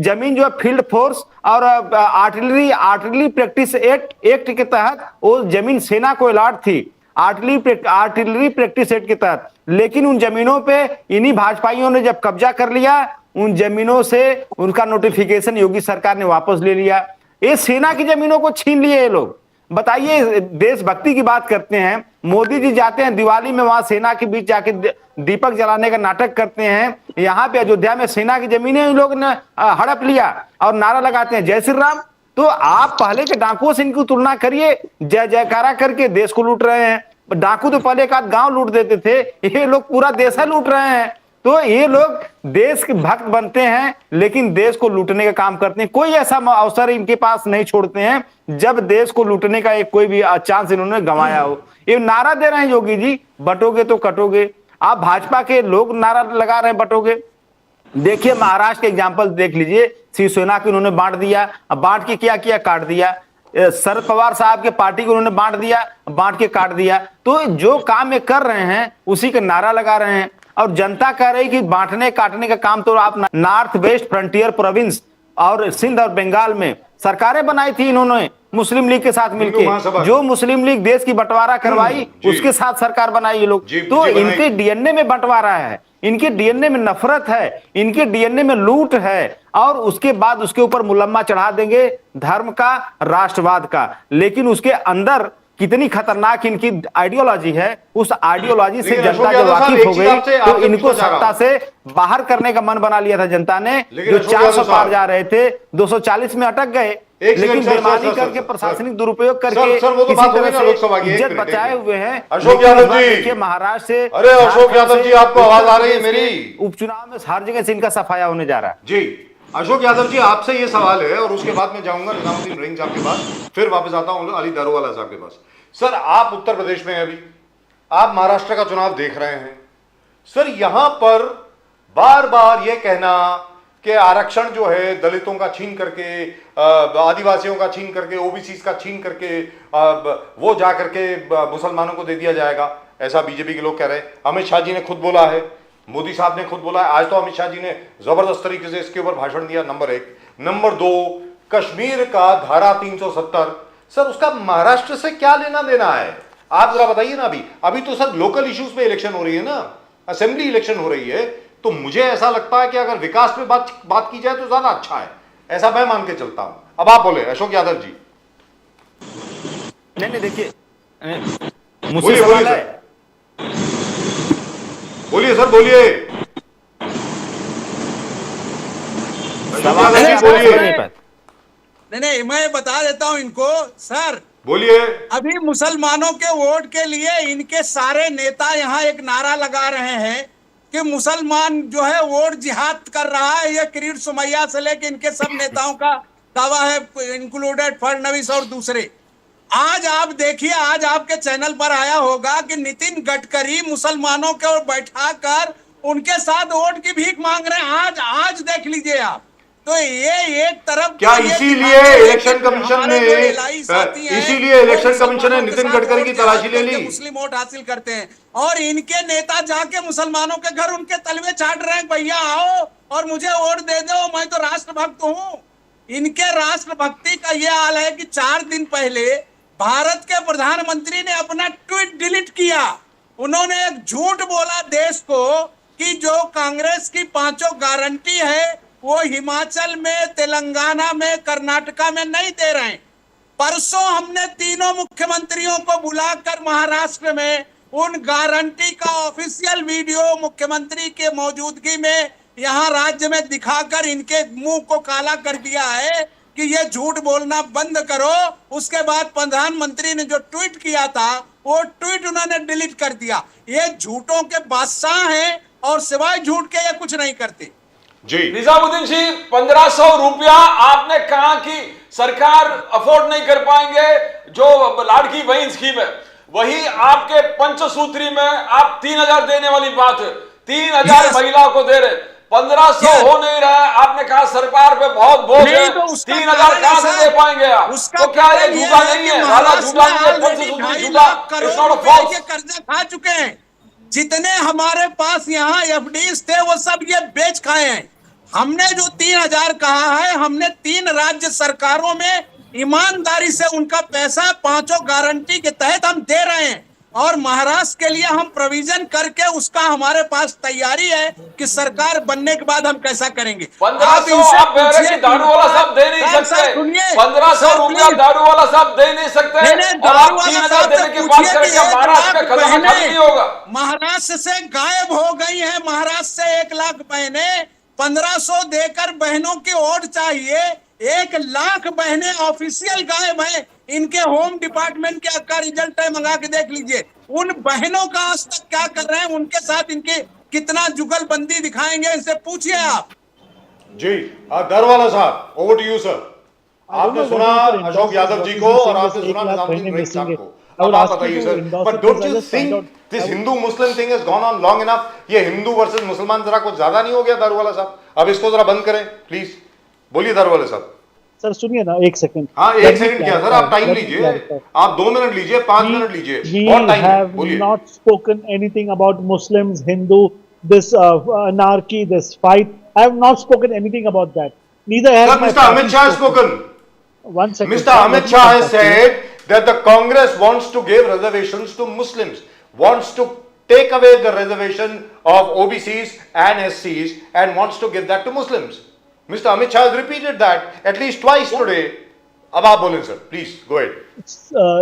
जमीन जो है फील्ड फोर्स और आर्टिलरी प्रैक्टिस एक्ट के तहत वो जमीन सेना को अलॉट थी, आर्टिलरी प्रैक्टिस एक्ट के तहत। लेकिन उन जमीनों पे इन्हीं भाजपाइयों ने जब कब्जा कर लिया, उन जमीनों से उनका नोटिफिकेशन योगी सरकार ने वापस ले लिया। ये सेना की जमीनों को छीन लिए ये लोग। बताइए, देशभक्ति की बात करते हैं, मोदी जी जाते हैं दिवाली में वहां सेना के बीच जाके दीपक जलाने का नाटक करते हैं, यहाँ पे अयोध्या में सेना की जमीनें इन लोग ने हड़प लिया और नारा लगाते हैं जय श्री राम। तो आप पहले के डाकुओं से इनकी तुलना करिए, जय जयकारा करके देश को लूट रहे हैं। डाकू तो पहले का गांव लूट देते थे, ये लोग पूरा देश लूट रहे हैं। तो ये लोग देश के भक्त बनते हैं लेकिन देश को लूटने का काम करते हैं। कोई ऐसा अवसर इनके पास नहीं छोड़ते हैं जब देश को लूटने का एक कोई भी चांस इन्होंने गंवाया हो। ये नारा दे रहे हैं योगी जी, बटोगे तो कटोगे। आप भाजपा के लोग नारा लगा रहे हैं बटोगे। देखिए महाराष्ट्र के एग्जाम्पल देख लीजिए, शिवसेना को उन्होंने बांट दिया, अब बांट के क्या किया, काट दिया। शरद पवार साहब के पार्टी को उन्होंने बांट दिया, बांट के काट दिया। तो जो काम ये कर रहे हैं उसी का नारा लगा रहे हैं और जनता कह रही कि बांटने काटने का काम तो आप नॉर्थ वेस्ट फ्रंटियर प्रोविंस और सिंध और बंगाल में सरकारें बनाई थी इन्होंने मुस्लिम लीग के साथ मिलकर। जो मुस्लिम लीग देश की बंटवारा करवाई उसके साथ सरकार बनाई ये लोग। तो इनके डीएनए में बंटवारा है, इनके डीएनए में नफरत है, इनके डीएनए में लूट है और उसके बाद उसके ऊपर मुलम्मा चढ़ा देंगे धर्म का, राष्ट्रवाद का। लेकिन उसके अंदर कितनी खतरनाक इनकी आइडियोलॉजी है, उस आइडियोलॉजी से जनता जब वाकिफ हो गई तो इनको सत्ता से बाहर करने का मन बना लिया था जनता ने। जो 400 पार जा रहे थे 240 में अटक गए, लेकिन बेईमानी करके प्रशासनिक दुरुपयोग करके किसी तरह से इज्जत बचाए हुए हैं। अशोक यादव जी महाराष्ट्र से, अरे अशोक यादव जी आपको आवाज आ रही है मेरी? उपचुनाव में हर जगह से इनका सफाया होने जा रहा है। जी अशोक यादव जी, आपसे ये सवाल है और उसके बाद मैं जाऊंगा निजामुद्दीन रिंग साहब के पास, फिर वापस आता हूं अली दारूवाला साहब के पास। सर आप उत्तर प्रदेश में हैं, अभी आप महाराष्ट्र का चुनाव देख रहे हैं। सर यहां पर बार बार ये कहना कि आरक्षण जो है दलितों का छीन करके, आदिवासियों का छीन करके, ओबीसी का छीन करके वो जा करके मुसलमानों को दे दिया जाएगा, ऐसा बीजेपी के लोग कह रहे हैं। अमित शाह जी ने खुद बोला है, मोदी साहब ने खुद बोला है। आज तो अमित शाह जी ने जबरदस्त तरीके से इसके ऊपर भाषण दिया, नंबर 1। नंबर 2, कश्मीर का धारा 370, सर उसका महाराष्ट्र से क्या लेना देना है? आप जरा बताइए ना। अभी तो सर लोकल इश्यूज पे इलेक्शन हो रही है ना, असेंबली इलेक्शन हो रही है। तो मुझे ऐसा लगता है कि अगर विकास पे बात की जाए तो ज्यादा अच्छा है, ऐसा मैं मान के चलता हूं। अब आप बोले अशोक यादव जी। नहीं देखिए, मुझसे सवाल है, बोलिए सर, बोलिए। बोलिए। नहीं मैं बता देता हूं इनको सर, बोलिए। अभी मुसलमानों के वोट के लिए इनके सारे नेता यहाँ एक नारा लगा रहे हैं कि मुसलमान जो है वोट जिहाद कर रहा है। ये किरीट सुमैया से लेके इनके सब नेताओं का दावा है, इंक्लूडेड फडणवीस और दूसरे। आज आप देखिए, आज आपके चैनल पर आया होगा कि नितिन गडकरी मुसलमानों को बैठा कर उनके साथ वोट की भीख मांग रहे हैं। आज देख लीजिए आप। तो ये एक तरफ क्या इसीलिए इलेक्शन कमीशन ने नितिन गडकरी की तलाशी ले ली? मुस्लिम वोट हासिल करते हैं और इनके नेता जाके मुसलमानों के घर उनके तलवे चाट रहे हैं, भैया आओ और मुझे वोट दे दो, मैं तो राष्ट्रभक्त हूं। इनके राष्ट्रभक्ति का ये हाल है कि 4 दिन पहले भारत के प्रधानमंत्री ने अपना ट्वीट डिलीट किया। उन्होंने एक झूठ बोला देश को कि जो कांग्रेस की 5 गारंटी है वो हिमाचल में, तेलंगाना में, कर्नाटका में नहीं दे रहे हैं। परसों हमने तीनों मुख्यमंत्रियों को बुलाकर महाराष्ट्र में उन गारंटी का ऑफिशियल वीडियो मुख्यमंत्री के मौजूदगी में यहां राज्य में दिखाकर इनके मुंह को काला कर दिया है कि ये झूठ बोलना बंद करो। उसके बाद प्रधानमंत्री ने जो ट्वीट किया था वो ट्वीट उन्होंने डिलीट कर दिया। ये झूठों के बादशाह हैं और सिवाय झूठ के ये कुछ नहीं करते। जी निजामुद्दीन जी, 1500 रुपया आपने कहा कि सरकार अफोर्ड नहीं कर पाएंगे जो लाड़की बहन स्कीम है, वही आपके पंचसूत्री में आप 3000 देने वाली बात है, 3000 महिलाओं को दे रहे, 1500 हो नहीं रहा है। आपने कहा सरकार पे बहुत बोझ है, 3000 कहां से दे पाएंगे आप? तो क्या ये झूठा नहीं है? झूठा नहीं है, पंचसूत्री झूठा, इट्स नॉट अ फॉल्स। कर्जा खा चुके हैं। जितने हमारे पास यहाँ एफडीज थे वो सब ये बेच खाए हैं। हमने जो 3000 कहा है, हमने 3 राज्य सरकारों में ईमानदारी से उनका पैसा 5 गारंटी के तहत हम दे रहे हैं और महाराष्ट्र के लिए हम प्रोविजन करके उसका हमारे पास तैयारी है कि सरकार बनने के बाद हम कैसा करेंगे। 1500 आप कह रहे हैं कि दारू वाला साहब दे नहीं सकते, 1500 रुपया दारू वाला साहब दे नहीं सकते और आप 3000 देने की बात करेंगे, महाराष्ट्र का खजाना खाली नहीं होगा। महाराष्ट्र से गायब हो गई है। महाराष्ट्र से 1 लाख बहनें 1500 देकर बहनों की ओट चाहिए। 1 लाख बहनें ऑफिशियल गायब हैं। इनके होम डिपार्टमेंट का रिजल्ट है, मंगा के देख लीजिए। उन बहनों का आज तक क्या कर रहे हैं, उनके साथ इनके कितना जुगलबंदी दिखाएंगे, इनसे पूछिए आप। जी दरवाला साहब, ओवर टू यू सर। आपने सुना अशोक यादव जी को और आपने सुना निजामुद्दीन वहीद साहब को। अब आप बताइए sir, but don't you think this Hindu Muslim thing has gone on long enough? ये हिंदू वर्सेस मुसलमान जरा कुछ ज्यादा नहीं हो गया दारूवाला साहब? अब इसको जरा बंद करें प्लीज। बोलिए दारूवाला साहब। सर सुनिए ना, 1 सेकंड। हाँ 1 सेकंड क्या सर, आप टाइम लीजिए, आप 2 मिनट लीजिए, 5 मिनट लीजिए, बहुत टाइम है, बोलिए। We have not spoken anything about Muslims, Hindu, this anarchy, this fight. I have not spoken anything about that. Neither has Sir, Mr. Amit Shah has spoken. One second. Mr. Amit Shah has said that the Congress wants to give reservations to Muslims, wants to take away the reservation of OBCs and SCs and wants to give that to Muslims. Mr. Amit Shah has repeated that at least twice today. अब आप बोलें sir, please go ahead.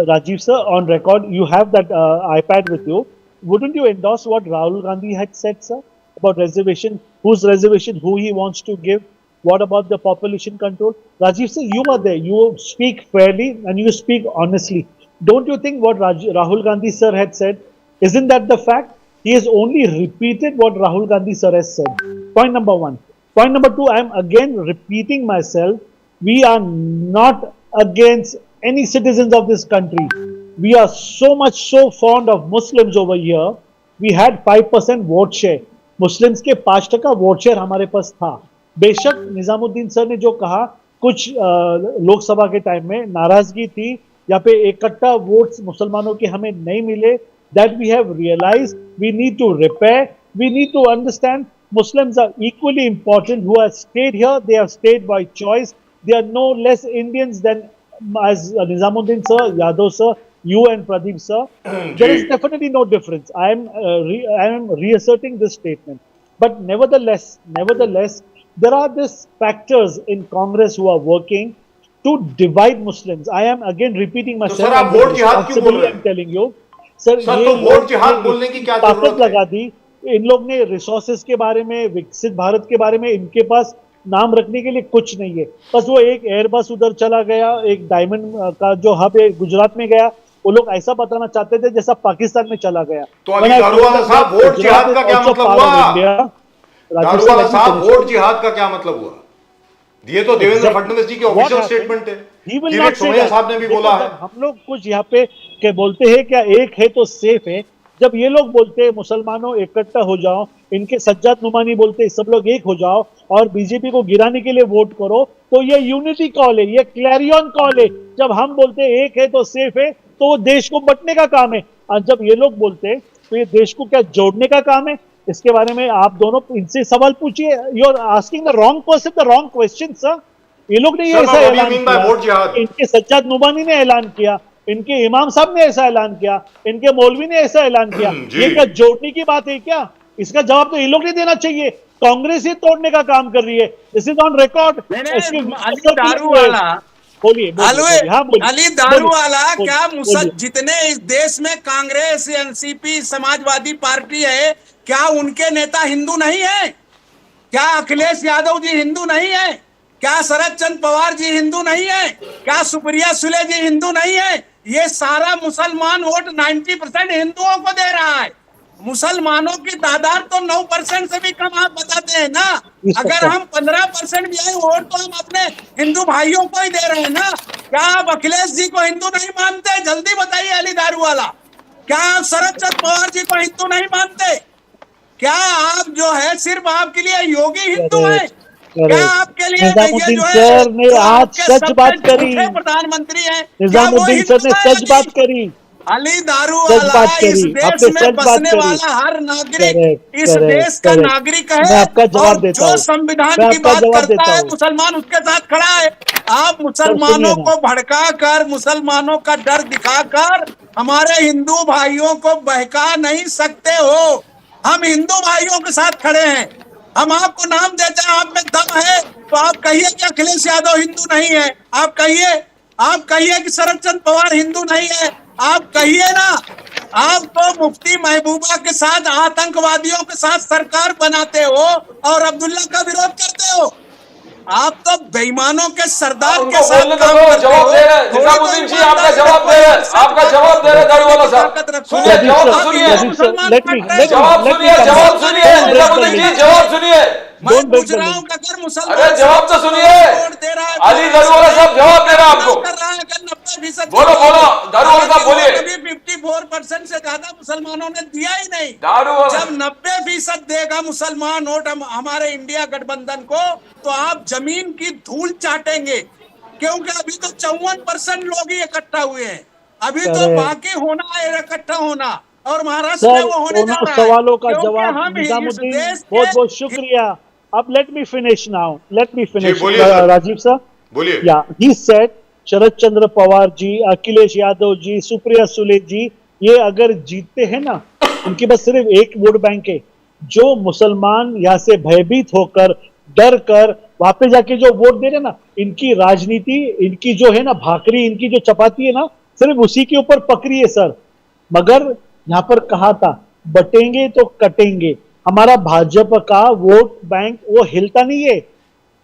Rajiv sir, on record, you have that iPad with you. Wouldn't you endorse what Rahul Gandhi had said, sir, about reservation? Whose reservation? Who he wants to give? What about the population control? Rajiv sir, you are there. You speak fairly and you speak honestly. Don't you think what Rahul Gandhi sir had said? Isn't that the fact? He has only repeated what Rahul Gandhi sir has said. Point number 1. Point number 2, I am again repeating myself. We are not against any citizens of this country. We are so fond of Muslims over here. We had 5% vote share. Muslims के 5% vote share हमारे पास था। बेशक Nizamuddin sir ने जो कहा, कुछ लोकसभा के time में नाराजगी थी, यहाँ पे इकट्ठा वोट्स मुसलमानों के हमें नहीं मिले। That we have realized, we need to repair, we need to understand Muslims are equally important who have stayed here. They have stayed by choice. They are no less Indians than, as Nizamuddin sir, Yadav sir, you and Pradeep sir. There is definitely no difference. I am reasserting this statement. But nevertheless, there are these factors in Congress who are working to divide Muslims. I am again repeating myself. तो sir आप vote जिहाद क्यों बोल रहे हैं? I'm telling you, sir तो vote जिहाद बोलने की क्या जरूरत है? लगा दी। इन लोग ने रिसोर्सेज के बारे में, विकसित भारत के बारे में, इनके पास नाम रखने के लिए कुछ नहीं है। बस वो एक एयरबस उधर चला गया, एक डायमंड का जो हब है गुजरात में गया, वो लोग ऐसा बताना चाहते थे जैसा पाकिस्तान में चला गया। तो अली दारूवाला साहब, वोट जिहाद का क्या मतलब हुआ? दारूवाला साहब, वोट जिहाद का क्या मतलब हुआ? ये तो देवेंद्र फडणवीस जी की ऑफिशियल स्टेटमेंट है। किरीट सोमैया साहब ने भी बोला है। हम लोग कुछ यहाँ पे के बोलते हैं क्या एक है तो सेफ है, जब ये लोग बोलते हैं मुसलमानों इकट्ठा हो जाओ, इनके सज्जाद नुमानी बोलते हैं सब लोग एक हो जाओ और बीजेपी को गिराने के लिए वोट करो, तो ये यूनिटी कॉल है, ये क्लैरियन कॉल है। जब हम बोलते हैं एक है तो सेफ है, तो वो देश को बंटने का काम है, और जब ये लोग बोलते हैं तो ये देश को क्या जोड़ने का काम है? इसके बारे में आप दोनों इनसे सवाल पूछिए। You are asking the wrong person the wrong question sir. ये लोग ने ये ऐसा ऐलान किया, इनके सज्जाद नुमानी ने ऐलान किया, इनके इमाम साहब ने ऐसा ऐलान किया, इनके मौलवी ने ऐसा ऐलान किया। जी। ये क्या जोड़ने की बात है क्या? इसका जवाब तो ये लोग नहीं देना चाहिए, कांग्रेस ही तोड़ने का काम कर रही है। This is on record. Ali दारू वाला, बोलिए बोलिए, हाँ बोलिए, अली दारू वाला बोलिए, क्या बोलिए। जितने इस देश में कांग्रेस, एनसीपी, समाजवादी पार्टी है, क्या उनके नेता हिंदू नहीं है? क्या अखिलेश यादव जी हिंदू नहीं है? क्या शरद चंद्र पवार जी हिंदू नहीं है? क्या सुप्रिया सुले जी हिंदू नहीं है? ये सारा मुसलमान वोट 90% हिंदुओं को दे रहा है। मुसलमानों की तादाद तो 9% से भी कम आप बताते हैं ना। अगर हम 15% भी आए वोट तो हम अपने हिंदू भाइयों को ही दे रहे हैं ना। क्या आप अखिलेश जी को हिंदू नहीं मानते? जल्दी बताइए अली दारू वाला। क्या आप शरद चंद्र पवार जी को हिंदू नहीं मानते? क्या आप जो है सिर्फ आपके लिए योगी हिंदू है? क्या आपके लिए ये निजामुद्दीन जो है सर ने जो आज आपके सच सबसे बात करी। झूठे प्रधानमंत्री हैं, क्या वो निजामुद्दीन हिंदू सर ने है? सच बात करी। अली दारू सच वाला बात इस करी, देश आपने में सच बात बसने करी। वाला हर नागरिक करेक्ट, इस करेक्ट, देश का करेक्ट। नागरिक मैं है, आपका जवाब और देता जो हूँ। संविधान मैं की आपका बात जवाब करता देता है हूँ। मुसलमान उसके साथ खड़ा है। आप मुसलमानों सुनिए ना। को भड़का कर, मुसलमानों का डर दिखाकर हमारे हिंदू भाइयों को बहका नहीं सकते हो। हम हिंदू भाइयों के साथ खड़े हैं। हम आपको नाम देते हैं, आप में दम है तो आप कहिए कि अखिलेश यादव हिंदू नहीं है। आप कहिए कि शरद चंद्र पवार हिंदू नहीं है। आप कहिए ना। आप तो मुफ्ती महबूबा के साथ, आतंकवादियों के साथ सरकार बनाते हो और अब्दुल्ला का विरोध करते हो। आप तो बेईमानों के सरदार उनको के साथ बोलने तो काम दो, करते जवाब हो। दे रहे हैं। थोड़ी तो निजामुद्दीन जी आपका ईमानदारी जवाब रखो, दे रहे हैं, सच आपका बात जवाब दे रहे हैं दारू वाला साहब। ताकत रखो। सुनिए, जवाब तो आप सुनिए। हिंदू मुसलमान let me पट रहे हो। जवाब सुनिए, come जवाब back. सुनिए, Don't break the Nizamuddin link. जी जवाब सुनिए। मैं Don't break पूछ the रहा link. हूँ कि अगर मुसलमान अरे जवाब तो सुनिए। वोट दे रहा है, अली दारू वाला साहब जवाब दे रहा है आपको। कर रहा है, अगर 90% बोलो, बोलो, दारू वाला साहब बोलिए। कभी 54% से ज्यादा मुसलमानों ने दिया ही नहीं। दारू वाला जब 90% देगा मुसलमान वोट हमारे इंडिया गठबंधन को, तो आप जमीन की धूल चाटेंगे। क्योंकि अभी तो 54% लोग ही इकट्ठा हुए हैं। अभी तो Correct. बाकी होना है इकट्ठा होना, और महाराष्ट्र में सर, वो होने जा दोनों रहा है। सवालों का क्योंकि जवाब हम इस निजामुद्दीन, देश बहुत के बहुत शुक्रिया। अब let me finish now, let me finish बोलिए सर। राजीव सर। बोलिए। या ही सेड शरद चंद्र पवार जी, अखिलेश यादव जी, सुप्रिया सुले जी, ये अगर जीतते हैं ना, उनके पास सिर्फ एक वोट बैंक है। जो मुसलमान यहाँ से भयभीत होकर, डर कर वापस जाके जो वोट दे रहे ना, इनकी राजनीति, इनकी जो है ना भाकरी, इनकी जो चपाती है ना, सिर्फ उसी के ऊपर पकड़ी है सर। मगर यहाँ पर कहा था बटेंगे तो कटेंगे। हमारा भाजपा का वोट बैंक वो हिलता नहीं है।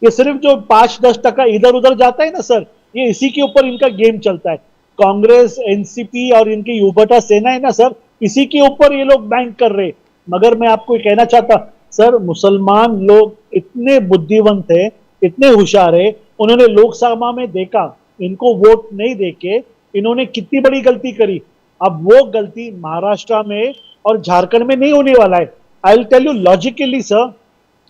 ये सिर्फ जो 5-10% इधर उधर जाता है ना सर, ये इसी के ऊपर इनका गेम चलता है। कांग्रेस, एनसीपी और इनकी युवटा सेना है ना सर, इसी के ऊपर ये लोग बैंक कर रहे। मगर मैं आपको कहना चाहता सर, मुसलमान लोग इतने बुद्धिवंत है, इतने होशियार है। उन्होंने लोकसभा में देखा, इनको वोट नहीं देके इन्होंने कितनी बड़ी गलती करी। अब वो गलती महाराष्ट्र में और झारखंड में नहीं होने वाला है। I will tell you logically sir,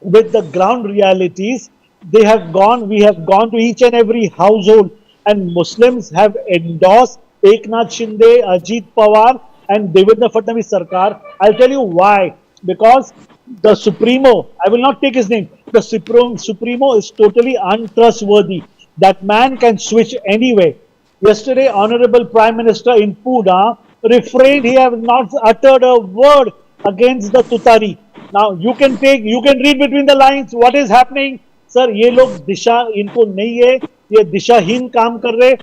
with the ground realities, we have gone to each and every household, and Muslims have endorsed Eknath Shinde, Ajit Pawar and Devendra Fadnavis Sarkar. I'll tell you why. Because the Supremo, I will not take his name, the Supremo is totally untrustworthy. That man can switch anyway. Yesterday, Honorable Prime Minister in Pune refrained, he has not uttered a word against the Tutari. Now you can read between the lines what is happening. Sir, ये लोग दिशा इनको नहीं है, ये दिशाहीन काम कर रहे,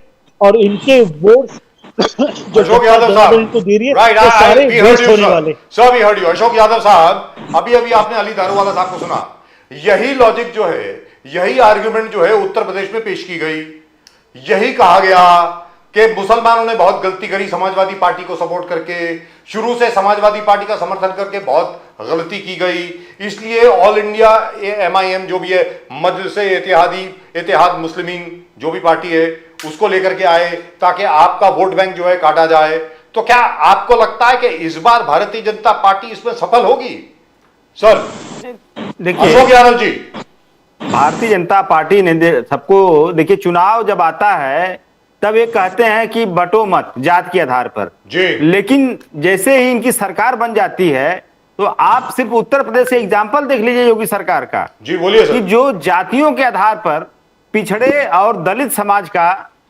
और इनके वोट्स जो अशोक यादव साहब, इनको दे रही है, राइट, वो सारे we heard वेस्ट you, होने sir. वाले। Sir, we heard you. Ashok Yadav साहब, अभी आपने अली दारूवाला साहब को सुना। यही लॉजिक जो है, यही आर्गुमेंट जो है उत्तर प्रदेश में पेश की गई। यही कहा गया कि मुसलमानों ने बहुत गलती करी समाजवादी पार्टी को सपोर्ट करके, शुरू से समाजवादी पार्टी का समर्थन करके बहुत गलती की गई, इसलिए ऑल इंडिया MIM जो भी है, मजलिस इत्तेहाद मुस्लिमीन जो भी पार्टी है, उसको लेकर के आए ताकि आपका वोट बैंक जो है काटा जाए। तो क्या आपको लगता है कि इस बार भारतीय जनता पार्टी इसमें सफल होगी? सर देखिए, अशोक यादव जी, भारतीय जनता पार्टी ने सबको, देखिए चुनाव जब आता है तब ये कहते हैं कि बटो मत जात के आधार पर जी। लेकिन जैसे ही इनकी सरकार बन जाती है तो आप सिर्फ उत्तर प्रदेश से एग्जाम्पल देख लीजिए योगी सरकार का, जी बोलिए कि सर। जो जातियों के आधार पर पिछड़े और दलित समाज का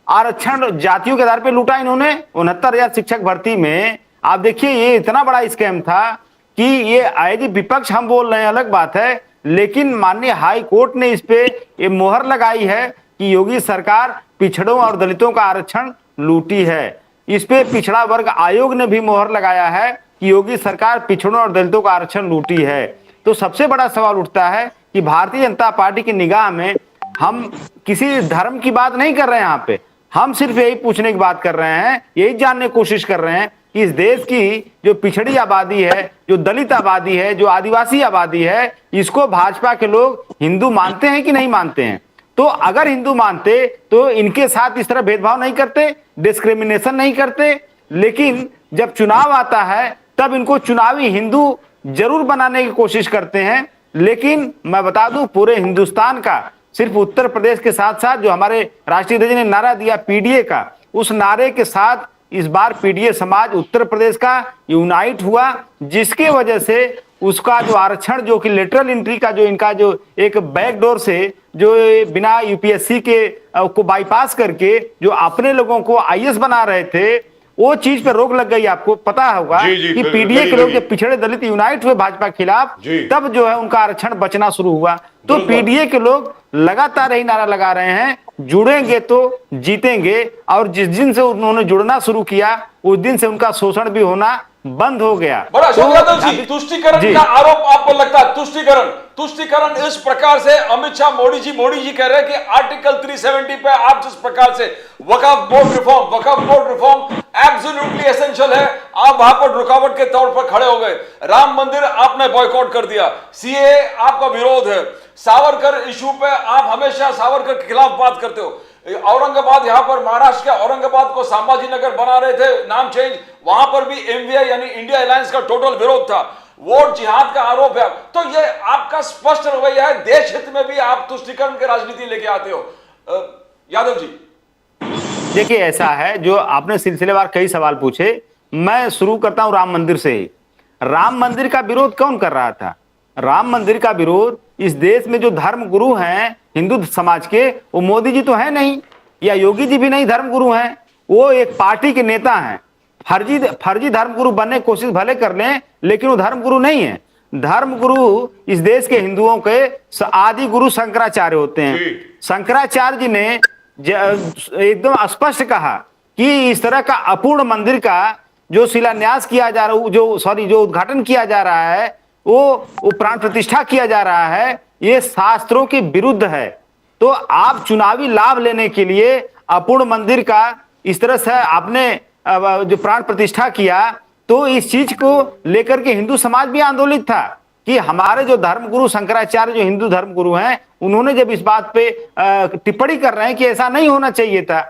आरक्षण जातियों के आधार पर लूटा इन्होंने। 69,000 शिक्षक भर्ती में आप देखिए, ये इतना बड़ा स्कैम था कि ये आए विपक्ष हम बोल रहे हैं अलग बात है, लेकिन माननीय हाई कोर्ट ने इस पे ये मोहर लगाई है कि योगी सरकार पिछड़ों और दलितों का आरक्षण लूटी है। इस पे पिछड़ा वर्ग आयोग ने भी मोहर लगाया है कि योगी सरकार पिछड़ों और दलितों का आरक्षण लूटी है। तो सबसे बड़ा सवाल उठता है कि भारतीय जनता पार्टी की निगाह में हम किसी धर्म की बात नहीं कर रहे हैं यहाँ पे, हम सिर्फ यही पूछने की बात कर रहे हैं, यही जानने की कोशिश कर रहे हैं कि इस देश की जो पिछड़ी आबादी है, जो दलित आबादी है, जो आदिवासी आबादी है, इसको भाजपा के लोग हिंदू मानते हैं कि नहीं मानते हैं। तो अगर हिंदू मानते तो इनके साथ इस तरह भेदभाव नहीं करते, डिस्क्रिमिनेशन नहीं करते। लेकिन जब चुनाव आता है तब इनको चुनावी हिंदू जरूर बनाने की कोशिश करते हैं। लेकिन मैं बता दूं, पूरे हिंदुस्तान का, सिर्फ उत्तर प्रदेश के साथ साथ जो हमारे राष्ट्रीय अध्यक्ष ने नारा दिया पीडीए का, उस नारे के साथ इस बार पीडीए समाज उत्तर प्रदेश का यूनाइट हुआ, जिसके वजह से उसका जो आरक्षण, जो कि लेटरल एंट्री का जो इनका जो एक बैकडोर से जो बिना यूपीएससी के को बाईपास करके जो अपने लोगों को आईएएस बना रहे थे, वो चीज पे रोक लग गई। आपको पता होगा कि पीडीए के लोग जब पिछड़े दलित यूनाइट हुए भाजपा के खिलाफ, तब जो है उनका आरक्षण बचना शुरू हुआ। तो पीडीए के लोग लगातार यही नारा लगा रहे हैं, जुड़ेंगे तो जीतेंगे। और जिस दिन से उन्होंने जुड़ना शुरू किया, उस दिन से उनका शोषण भी होना बंद हो गया। बड़ा अशोक यादव जी, तुष्टिकरण का आरोप आपको लगता है? तुष्टिकरण इस प्रकार से अमित शाह, मोदी जी कह रहे हैं कि आर्टिकल 370 पे आप जिस प्रकार से वक्फ बोर्ड रिफॉर्म एब्सोल्युटली एसेंशियल है, आप वहां पर रुकावट के तौर पर खड़े हो गए। राम मंदिर आपने बॉयकॉट कर दिया, सीए आपका विरोध है, सावरकर इशू पे आप हमेशा सावरकर के खिलाफ बात करते हो। औरंगाबाद, यहां पर महाराष्ट्र के औरंगाबाद को संभाजी नगर बना रहे थे, नाम चेंज, वहां पर भी एमवीआई यानी इंडिया अलायंस का टोटल विरोध था। वोट जिहाद का आरोप है। तो ये आपका स्पष्ट रवैया है, देश हित में भी आप तुष्टिकरण की राजनीति लेके आते हो। यादव जी देखिए, ऐसा है, जो आपने सिलसिलेवार कई सवाल पूछे, मैं शुरू करता हूं राम मंदिर से। राम मंदिर का विरोध कौन कर रहा था? राम मंदिर का विरोध इस देश में जो धर्म गुरु हैं हिंदू समाज के, वो मोदी जी तो है नहीं, या योगी जी भी नहीं धर्म गुरु हैं, वो एक पार्टी के नेता हैं। फर्जी धर्म गुरु बनने की कोशिश भले कर लें, लेकिन वो धर्म गुरु नहीं है। धर्म गुरु इस देश के हिंदुओं के आदि गुरु शंकराचार्य होते हैं। शंकराचार्य जी ने एकदम स्पष्ट कहा कि इस तरह का अपूर्ण मंदिर का जो शिलान्यास किया जा रहा, जो उद्घाटन किया जा रहा है, वो प्राण प्रतिष्ठा किया जा रहा है, ये शास्त्रों के विरुद्ध है। तो आप चुनावी लाभ लेने के लिए अपूर्ण मंदिर का इस तरह से आपने जो प्राण प्रतिष्ठा किया, तो इस चीज को लेकर के हिंदू समाज भी आंदोलित था कि हमारे जो धर्मगुरु शंकराचार्य, जो हिंदू धर्मगुरु हैं, उन्होंने जब इस बात पे टिप्पणी कर रहे हैं कि ऐसा नहीं होना चाहिए था।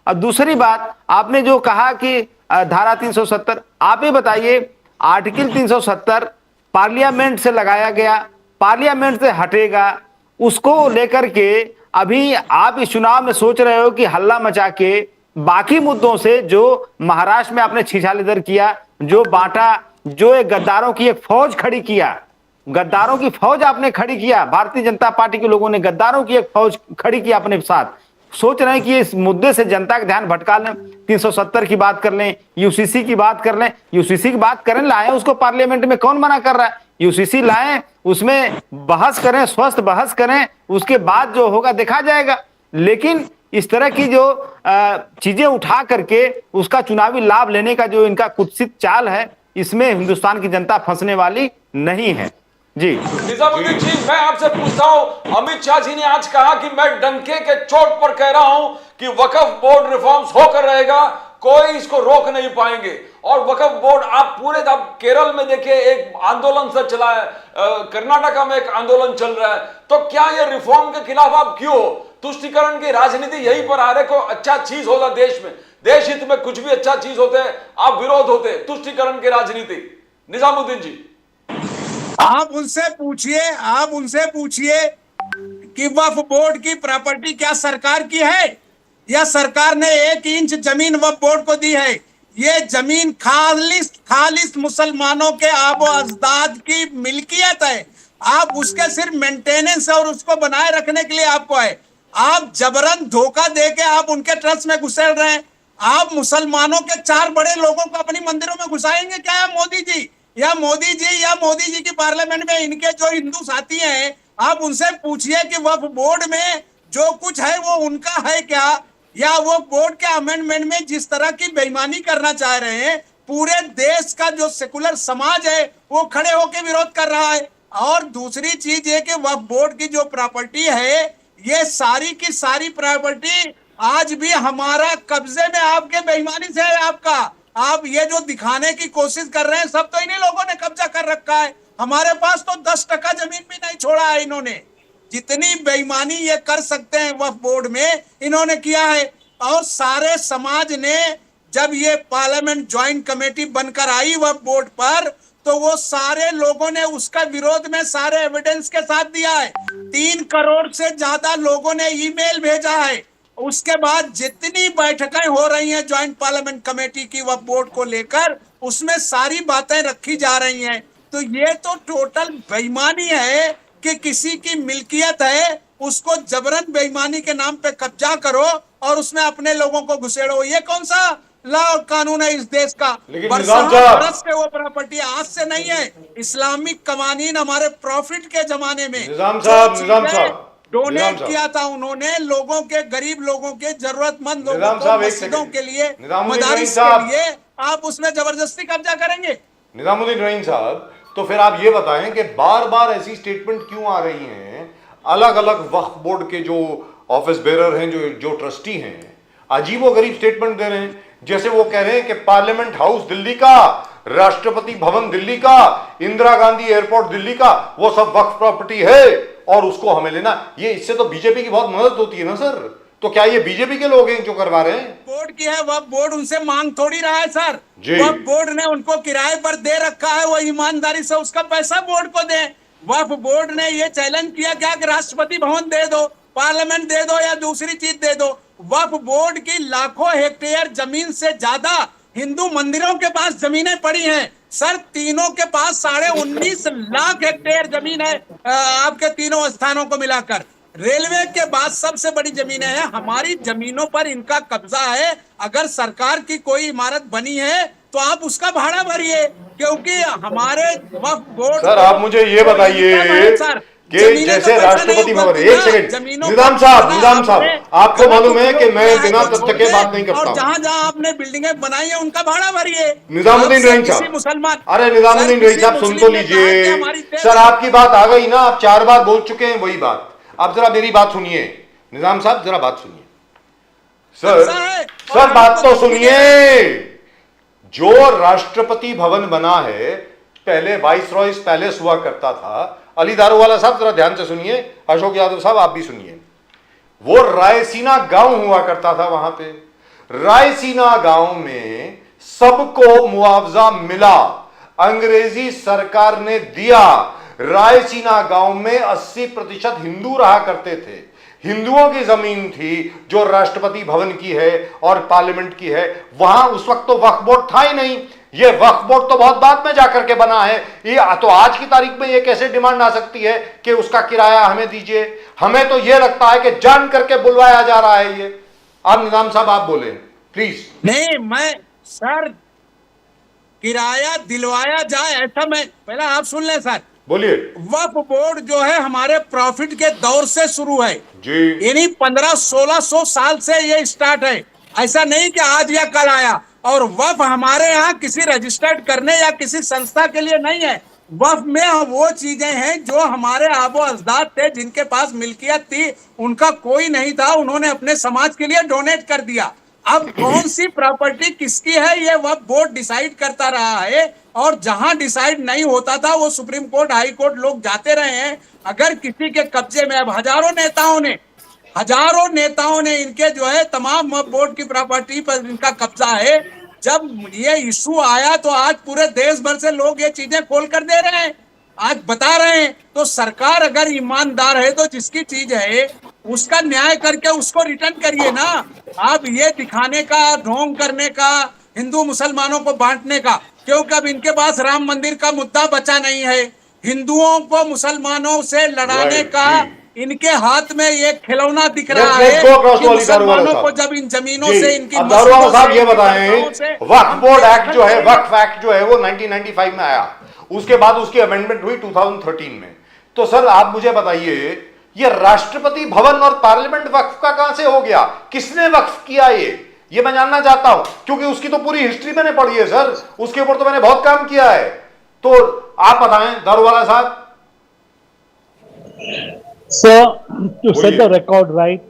और दूसरी बात, आपने जो कहा कि धारा 370, आप ये बताइए, आर्टिकल 370 पार्लियामेंट से लगाया गया, पार्लियामेंट से हटेगा, उसको लेकर के अभी आप इस चुनाव में सोच रहे हो कि हल्ला मचा के बाकी मुद्दों से, जो महाराष्ट्र में आपने छिछालेदर किया, जो बांटा, जो एक गद्दारों की एक फौज खड़ी किया, गद्दारों की फौज आपने खड़ी किया, भारतीय जनता पार्टी के लोगों ने गद्दारों की एक फौज खड़ी की अपने साथ, सोच रहे हैं कि इस मुद्दे से जनता का ध्यान भटका लें, 370 की बात कर लें, यूसीसी की बात कर लें। यूसीसी की बात करें, लाएं उसको पार्लियामेंट में, कौन मना कर रहा है? यूसीसी लाएं, उसमें बहस करें, स्वस्थ बहस करें, उसके बाद जो होगा देखा जाएगा। लेकिन इस तरह की जो चीजें उठा करके उसका चुनावी लाभ लेने का जो इनका कुत्सित चाल है, इसमें हिंदुस्तान की जनता फंसने वाली नहीं है। जी निजामुद्दीन जी, मैं आपसे पूछता हूं, अमित शाह जी ने आज कहा कि मैं डंके के चोट पर कह रहा हूं कि वक्फ बोर्ड रिफॉर्म्स होकर रहेगा, कोई इसको रोक नहीं पाएंगे। और वक्फ बोर्ड आप पूरे, आप केरल में देखिए एक आंदोलन से चला है, कर्नाटका में एक आंदोलन चल रहा है, तो क्या ये रिफॉर्म के खिलाफ आप क्यों हो? तुष्टिकरण की राजनीति यहीं पर आ रहे, को अच्छा चीज होता देश में, देश हित में कुछ भी अच्छा चीज होते हैं, आप विरोध होते तुष्टिकरण की राजनीति। निजामुद्दीन जी, आप उनसे पूछिए कि वक्फ बोर्ड की प्रॉपर्टी क्या सरकार की है, या सरकार ने 1 इंच जमीन वक्फ बोर्ड को दी है? ये जमीन खालिस मुसलमानों के आबो अजदाद की मिल्कियत है। आप उसके सिर्फ मेंटेनेंस और उसको बनाए रखने के लिए आपको है। आप जबरन धोखा देके आप उनके ट्रस्ट में घुसेड़ रहे हैं। आप मुसलमानों के 4 बड़े लोगों को अपनी मंदिरों में घुसाएंगे क्या मोदी जी? या मोदी जी की पार्लियामेंट में इनके जो हिंदू साथी हैं, आप उनसे पूछिए कि वक्फ बोर्ड में जो कुछ है वो उनका है क्या? या वो बोर्ड के अमेंडमेंट में जिस तरह की बेईमानी करना चाह रहे हैं, पूरे देश का जो सेकुलर समाज है वो खड़े होकर विरोध कर रहा है। और दूसरी चीज ये कि वक्फ बोर्ड की जो प्रॉपर्टी है, ये सारी की सारी प्रॉपर्टी आज भी हमारा कब्जे में आपके बेईमानी से है। आपका आप ये जो दिखाने की कोशिश कर रहे हैं, सब तो इन्हीं लोगों ने कब्जा कर रखा है। हमारे पास तो 10% जमीन भी नहीं छोड़ा है इन्होंने। जितनी बेईमानी ये कर सकते हैं वक्फ बोर्ड में, इन्होंने किया है। और सारे समाज ने जब ये पार्लियामेंट ज्वाइंट कमेटी बनकर आई वक्फ बोर्ड पर, तो वो सारे लोगों ने उसका विरोध में सारे एविडेंस के साथ दिया है। 3 करोड़ से ज्यादा लोगों ने ईमेल भेजा है। उसके बाद जितनी बैठकें हो रही हैं ज्वाइंट पार्लियामेंट कमेटी की वक्फ बोर्ड को लेकर, उसमें सारी बातें रखी जा रही हैं। तो ये तो टोटल बेईमानी है कि किसी की मिल्कियत है, उसको जबरन बेईमानी के नाम पे कब्जा करो और उसमें अपने लोगों को घुसेड़ो। ये कौन सा लॉ और कानून है इस देश का? लेकिन बरस से वो प्रॉपर्टी आज से नहीं है। इस्लामिक कवानीन हमारे प्रॉफिट के जमाने में निजाम साहब डोनेट किया था उन्होंने, लोगों के, गरीब लोगों के, जरूरतमंद लोगों को, मस्जिदों के लिए, मदारिस के लिए, आप उसमें जबरदस्ती कब्जा करेंगे? निजामुद्दीन रहीम साहब, तो फिर आप ये बताएं कि बार बार ऐसी स्टेटमेंट क्यों आ रही हैं? अलग अलग वक्फ बोर्ड के जो ऑफिस बेरर हैं, जो ट्रस्टी हैं, अजीबोगरीब स्टेटमेंट दे रहे हैं। जैसे वो कह रहे हैं कि पार्लियामेंट हाउस दिल्ली का, राष्ट्रपति भवन दिल्ली का, इंदिरा गांधी एयरपोर्ट दिल्ली का, वो सब वक्फ प्रॉपर्टी है और उसको हमें लेना। ये इससे तो बीजेपी की बहुत मदद होती है ना सर। तो क्या ये बीजेपी के लोग हैं जो करवा रहे हैं? बोर्ड की है, वक्फ बोर्ड उनसे मांग थोड़ी रहा है सर। जी। वक्फ बोर्ड ने उनको किराए पर दे रखा है, वो ईमानदारी से उसका पैसा बोर्ड को दे। वक्फ बोर्ड ने ये चैलेंज किया क्या कि राष्ट्रपति भवन दे दो, पार्लियामेंट दे दो या दूसरी चीज दे दो। वक्फ बोर्ड की लाखों हेक्टेयर जमीन से ज्यादा हिंदू मंदिरों के पास जमीनें पड़ी हैं सर। तीनों के पास 19.5 लाख हेक्टेयर जमीन है, आपके तीनों स्थानों को मिलाकर। रेलवे के बाद सबसे बड़ी जमीनें हैं। हमारी जमीनों पर इनका कब्जा है। अगर सरकार की कोई इमारत बनी है तो आप उसका भाड़ा भरिए, क्योंकि हमारे वक्फ बोर्ड। सर आप मुझे ये बताइए कि जैसे राष्ट्रपति भवन, एक सेकंड निजाम साहब, आपको मालूम है कि मैं बिना तथ्य के बात नहीं करता। और जहां आपने बिल्डिंगें बनाई है उनका भाड़ा भरिए। निजामुद्दीन रहीम साहब, मुसलमान, अरे निजामुद्दीन रहीम साहब सुन तो लीजिए सर, आपकी बात आ गई ना, आप 4 बार बोल चुके हैं वही बात। आप जरा मेरी बात सुनिए निजाम साहब, जरा बात सुनिए सर बात तो सुनिए। जो राष्ट्रपति भवन बना है, पहले वाइसरॉयज पैलेस हुआ करता था। अली दारूवाला साहब जरा ध्यान से सुनिए, अशोक यादव साहब आप भी सुनिए। वो रायसीना गांव हुआ करता था। वहां पे रायसीना गांव में सबको मुआवजा मिला, अंग्रेजी सरकार ने दिया। रायसीना गांव में 80% हिंदू रहा करते थे। हिंदुओं की जमीन थी जो राष्ट्रपति भवन की है और पार्लियामेंट की है। वहां उस वक्त तो वक्फ बोर्ड था ही नहीं। ये वक्फ बोर्ड तो बहुत बाद में जाकर के बना है। ये तो आज की तारीख में ये कैसे डिमांड आ सकती है कि उसका किराया हमें दीजिए? हमें तो ये लगता है कि जान करके बुलवाया जा रहा है ये। अब निजाम साहब आप बोले प्लीज। नहीं, मैं सर किराया दिलवाया जाए ऐसा, मैं पहले आप सुन लें सर, बोलिए। वक्फ बोर्ड जो है हमारे प्रॉफिट के दौर से शुरू है जी, यानी 1500-1600 साल से ये स्टार्ट है। ऐसा नहीं कि आज या कल आया। और वक्फ हमारे यहाँ किसी रजिस्टर्ड करने या किसी संस्था के लिए नहीं है। वक्फ में वो चीजें हैं जो हमारे आबो अजदाद थे, जिनके पास मिल्कियत थी, उनका कोई नहीं था, उन्होंने अपने समाज के लिए डोनेट कर दिया। अब कौन सी प्रॉपर्टी किसकी है ये वक्फ बोर्ड डिसाइड करता रहा है। और जहां डिसाइड नहीं होता था वो सुप्रीम कोर्ट, हाई कोर्ट लोग जाते रहे हैं। अगर किसी के कब्जे में, अब हजारों नेताओं ने इनके जो है तमाम बोर्ड की प्रॉपर्टी पर इनका कब्जा है। जब ये इशू आया तो आज पूरे देश भर से लोग ये चीजें खोल कर दे रहे हैं, आज बता रहे हैं। तो सरकार अगर ईमानदार है तो जिसकी चीज है उसका न्याय करके उसको रिटर्न करिए ना। आप ये दिखाने का, ढोंग करने का, हिंदू मुसलमानों को बांटने का, क्योंकि अब इनके पास राम मंदिर का मुद्दा बचा नहीं है। हिंदुओं को मुसलमानों से लड़ाने का इनके हाथ में ये खिलौना दिख रहा Let's है go across कि to Ali दारूवाला मुसलमानों को साहब। जब इन जमीनों जी, से इनकी अब दारूवाला मस्जिदों साहब से, ये इनकी बताएं, दरगाहों से वक्फ बोर्ड हम एक्ट जो है, दखल वक्फ एक्ट जो है वो 1995 में आया, उसके बाद उसकी अमेंडमेंट हुई 2013 में। तो सर आप मुझे बताइए, ये राष्ट्रपति भवन और पार्लियामेंट वक्फ का कहां से हो गया? किसने वक्फ किया ये मैं जानना चाहता हूं, क्योंकि उसकी तो पूरी हिस्ट्री मैंने पढ़ी है सर, उसके ऊपर तो मैंने बहुत काम किया है। तो आप बताएं दारूवाला साहब। Sir, to set the बोलिए। record right,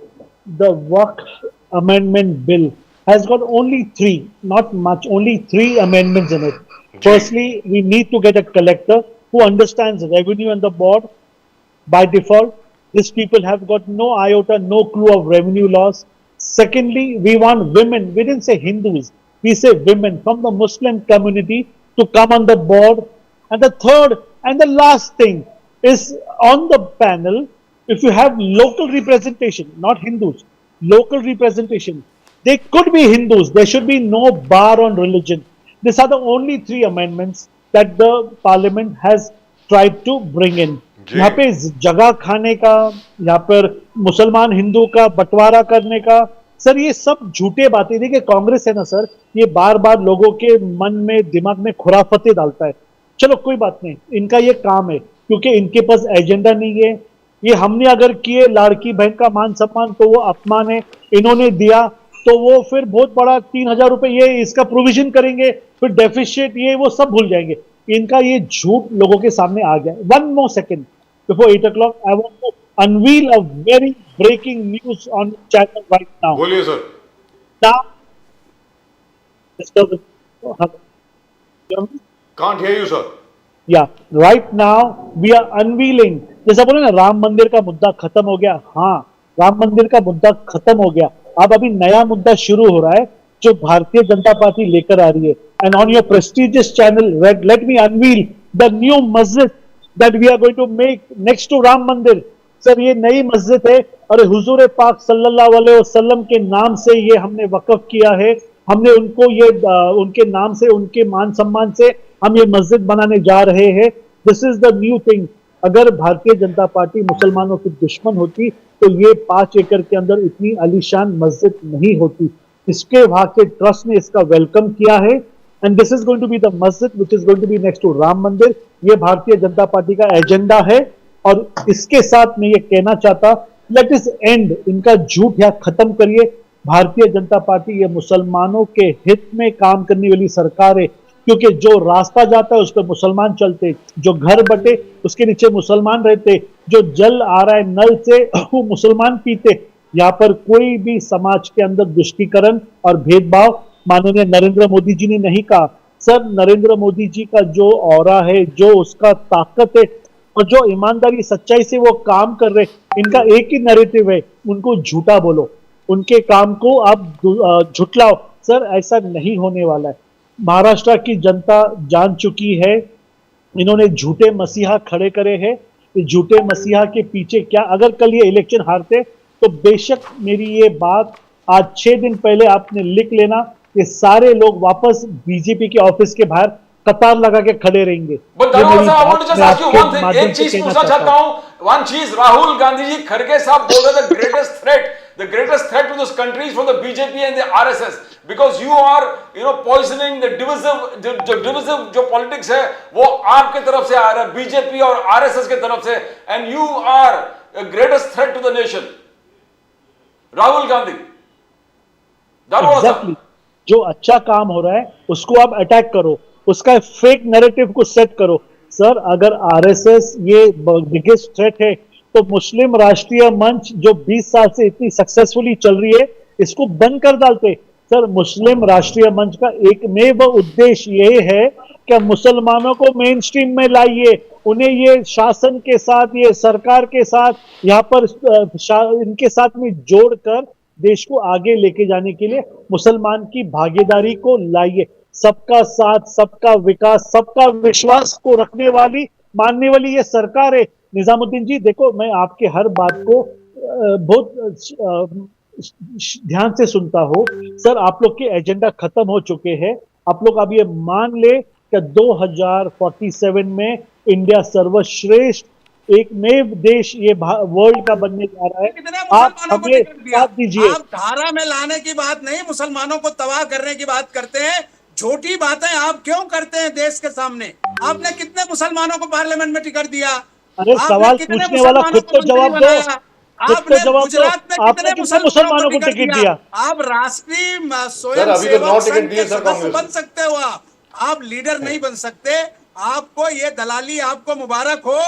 the Waqf Amendment Bill has got only three, not much, only three amendments in it. Firstly, we need to get a collector who understands revenue and the board. By default, these people have got no iota, no clue of revenue laws. Secondly, we want women, we didn't say Hindus, we say women from the Muslim community to come on the board. And the third and the last thing is on the panel, if you have local representation, not Hindus, local representation, they could be Hindus, there should be no bar on religion. These are the only three amendments that the parliament has tried to bring in. जी। यहाँ पे जगह खाने का, यहाँ पर मुसलमान हिंदू का बंटवारा करने का, सर ये सब झूठे बातें। देखिए कांग्रेस है ना सर, ये बार बार लोगों के मन में दिमाग में खुराफते डालता है। चलो कोई बात नहीं, इनका ये काम है, क्योंकि इनके पास एजेंडा नहीं है। ये हमने अगर किए लाड़की बहन का मान सम्मान तो वो अपमान है, इन्होंने दिया तो वो फिर बहुत बड़ा 3,000 रुपए ये इसका प्रोविजन करेंगे, फिर डेफिशिएट ये वो सब भूल जाएंगे। इनका ये झूठ लोगों के सामने आ गया। One more second before 8 o'clock, I want to unveil a very breaking news on channel right now. बोलिए sir. Now, Mr. Can't hear you sir। Yeah, right now we are unveiling, जैसा बोले ना राम मंदिर का मुद्दा खत्म हो गया। हाँ, राम मंदिर का मुद्दा खत्म हो गया, अब अभी नया मुद्दा शुरू हो रहा है जो भारतीय जनता पार्टी लेकर आ रही है। And on your prestigious channel let me unveil the new masjid that we are going to make next to Ram Mandir. Sir ये नई मस्जिद है और हुजूर पाक सल्लल्लाहु अलैहि वसल्लम के नाम से ये हमने वक्फ किया है। हमने उनको ये उनके नाम से, उनके मान सम्मान से हम ये मस्जिद बनाने जा रहे हैं। This is the new thing. अगर भारतीय जनता पार्टी मुसलमानों की दुश्मन होती तो ये 5 एकड़ के अंदर इतनी आलीशान मस्जिद नहीं होती। इसके वहां के ट्रस्ट ने इसका वेलकम किया है and this is going to be the masjid which is going to be next to Ram Mandir. ये भारतीय जनता पार्टी का एजेंडा है और इसके साथ मैं ये कहना चाहता, लेट इस एंड, इनका झूठ यहाँ खत्म करिए। भारतीय जनता पार्टी ये मुसलमानों के हित में काम करने वाली सरकार है, क्योंकि जो रास्ता जाता है उस पर मुसलमान चलते, जो घर बटे उसके नीचे मुसलमान रहते, जो जल आ रहा है नल से वो मुसलमान पीते। यहाँ पर कोई भी समाज के अंदर दुष्टीकरण और भेदभाव माननीय नरेंद्र मोदी जी ने नहीं कहा। सर नरेंद्र मोदी जी का जो ऑरा है, जो उसका ताकत है और जो ईमानदारी सच्चाई से वो काम कर रहे, इनका एक ही नैरेटिव है, उनको झूठा बोलो, उनके काम को आप झुटलाओ। सर ऐसा नहीं होने वाला है। महाराष्ट्र की जनता जान चुकी है, इन्होंने झूठे मसीहा खड़े करे हैं। इस झूठे मसीहा के पीछे क्या, अगर कल ये इलेक्शन हारते तो बेशक मेरी ये बात आज 6 दिन पहले आपने लिख लेना, ये सारे लोग वापस बीजेपी के ऑफिस के बाहर कतार लगा के खड़े रहेंगे। But Dhanuka साहब, I want to just ask you one thing, एक चीज पूछना चाहता हूं। One चीज, राहुल गांधी जी खड़गे साहब बोल रहे थे the greatest threat to this country is from the BJP and the RSS, because you are poisoning the divisive जो politics है वो आपके तरफ से आ रहा है, बीजेपी और RSS के तरफ से, and you are the greatest threat to the nation, Rahul Gandhi. Exactly. जो अच्छा काम हो रहा है उसको आप अटैक करो, उसका फेक नैरेटिव को सेट करो। सर अगर आरएसएस ये बिगेस्ट थ्रेट है तो मुस्लिम राष्ट्रीय मंच जो 20 साल से इतनी सक्सेसफुली चल रही है इसको बंद कर डालते। सर मुस्लिम राष्ट्रीय मंच का एकमेव उद्देश्य ये है कि मुसलमानों को मेन स्ट्रीम में लाइए, उन्हें ये शासन के साथ, ये सरकार के साथ, यहाँ पर इनके साथ में जोड़कर देश को आगे लेके जाने के लिए मुसलमान की भागीदारी को लाइए। सबका साथ, सबका विकास, सबका विश्वास को रखने वाली, मानने वाली ये सरकार है। निजामुद्दीन जी देखो, मैं आपके हर बात को बहुत ध्यान से सुनता हूँ। सर आप लोग के एजेंडा खत्म हो चुके हैं। आप लोग अब ये मान ले कि 2047 में इंडिया सर्वश्रेष्ठ एक नए देश ये वर्ल्ड का बनने जा रहा है। कितने आप मुसलमानों को हमें टिकट दिया? साथ दीजिए। आप धारा में लाने की बात नहीं, मुसलमानों को तबाह करने की बात करते हैं। झूठी बातें आप क्यों करते हैं देश के सामने? आपने कितने मुसलमानों को पार्लियामेंट में टिकट दिया? अरे आपने सवाल कितने पूछने वाला मुसलमानों खुद को तो मंत्री जवाब दो। बनाया? खुद आपने तो जवाब दो। गुजरात में आपने कितने मुसलमानों को टिकट दिया? आप राष्ट्रीय सर, अभी तो 9 स्वयं टिकट संघ दिए के सर सदस्य कांग्रेस बन ने। सकते हो। आप लीडर नहीं बन सकते। आपको ये दलाली, आपको मुबारक हो।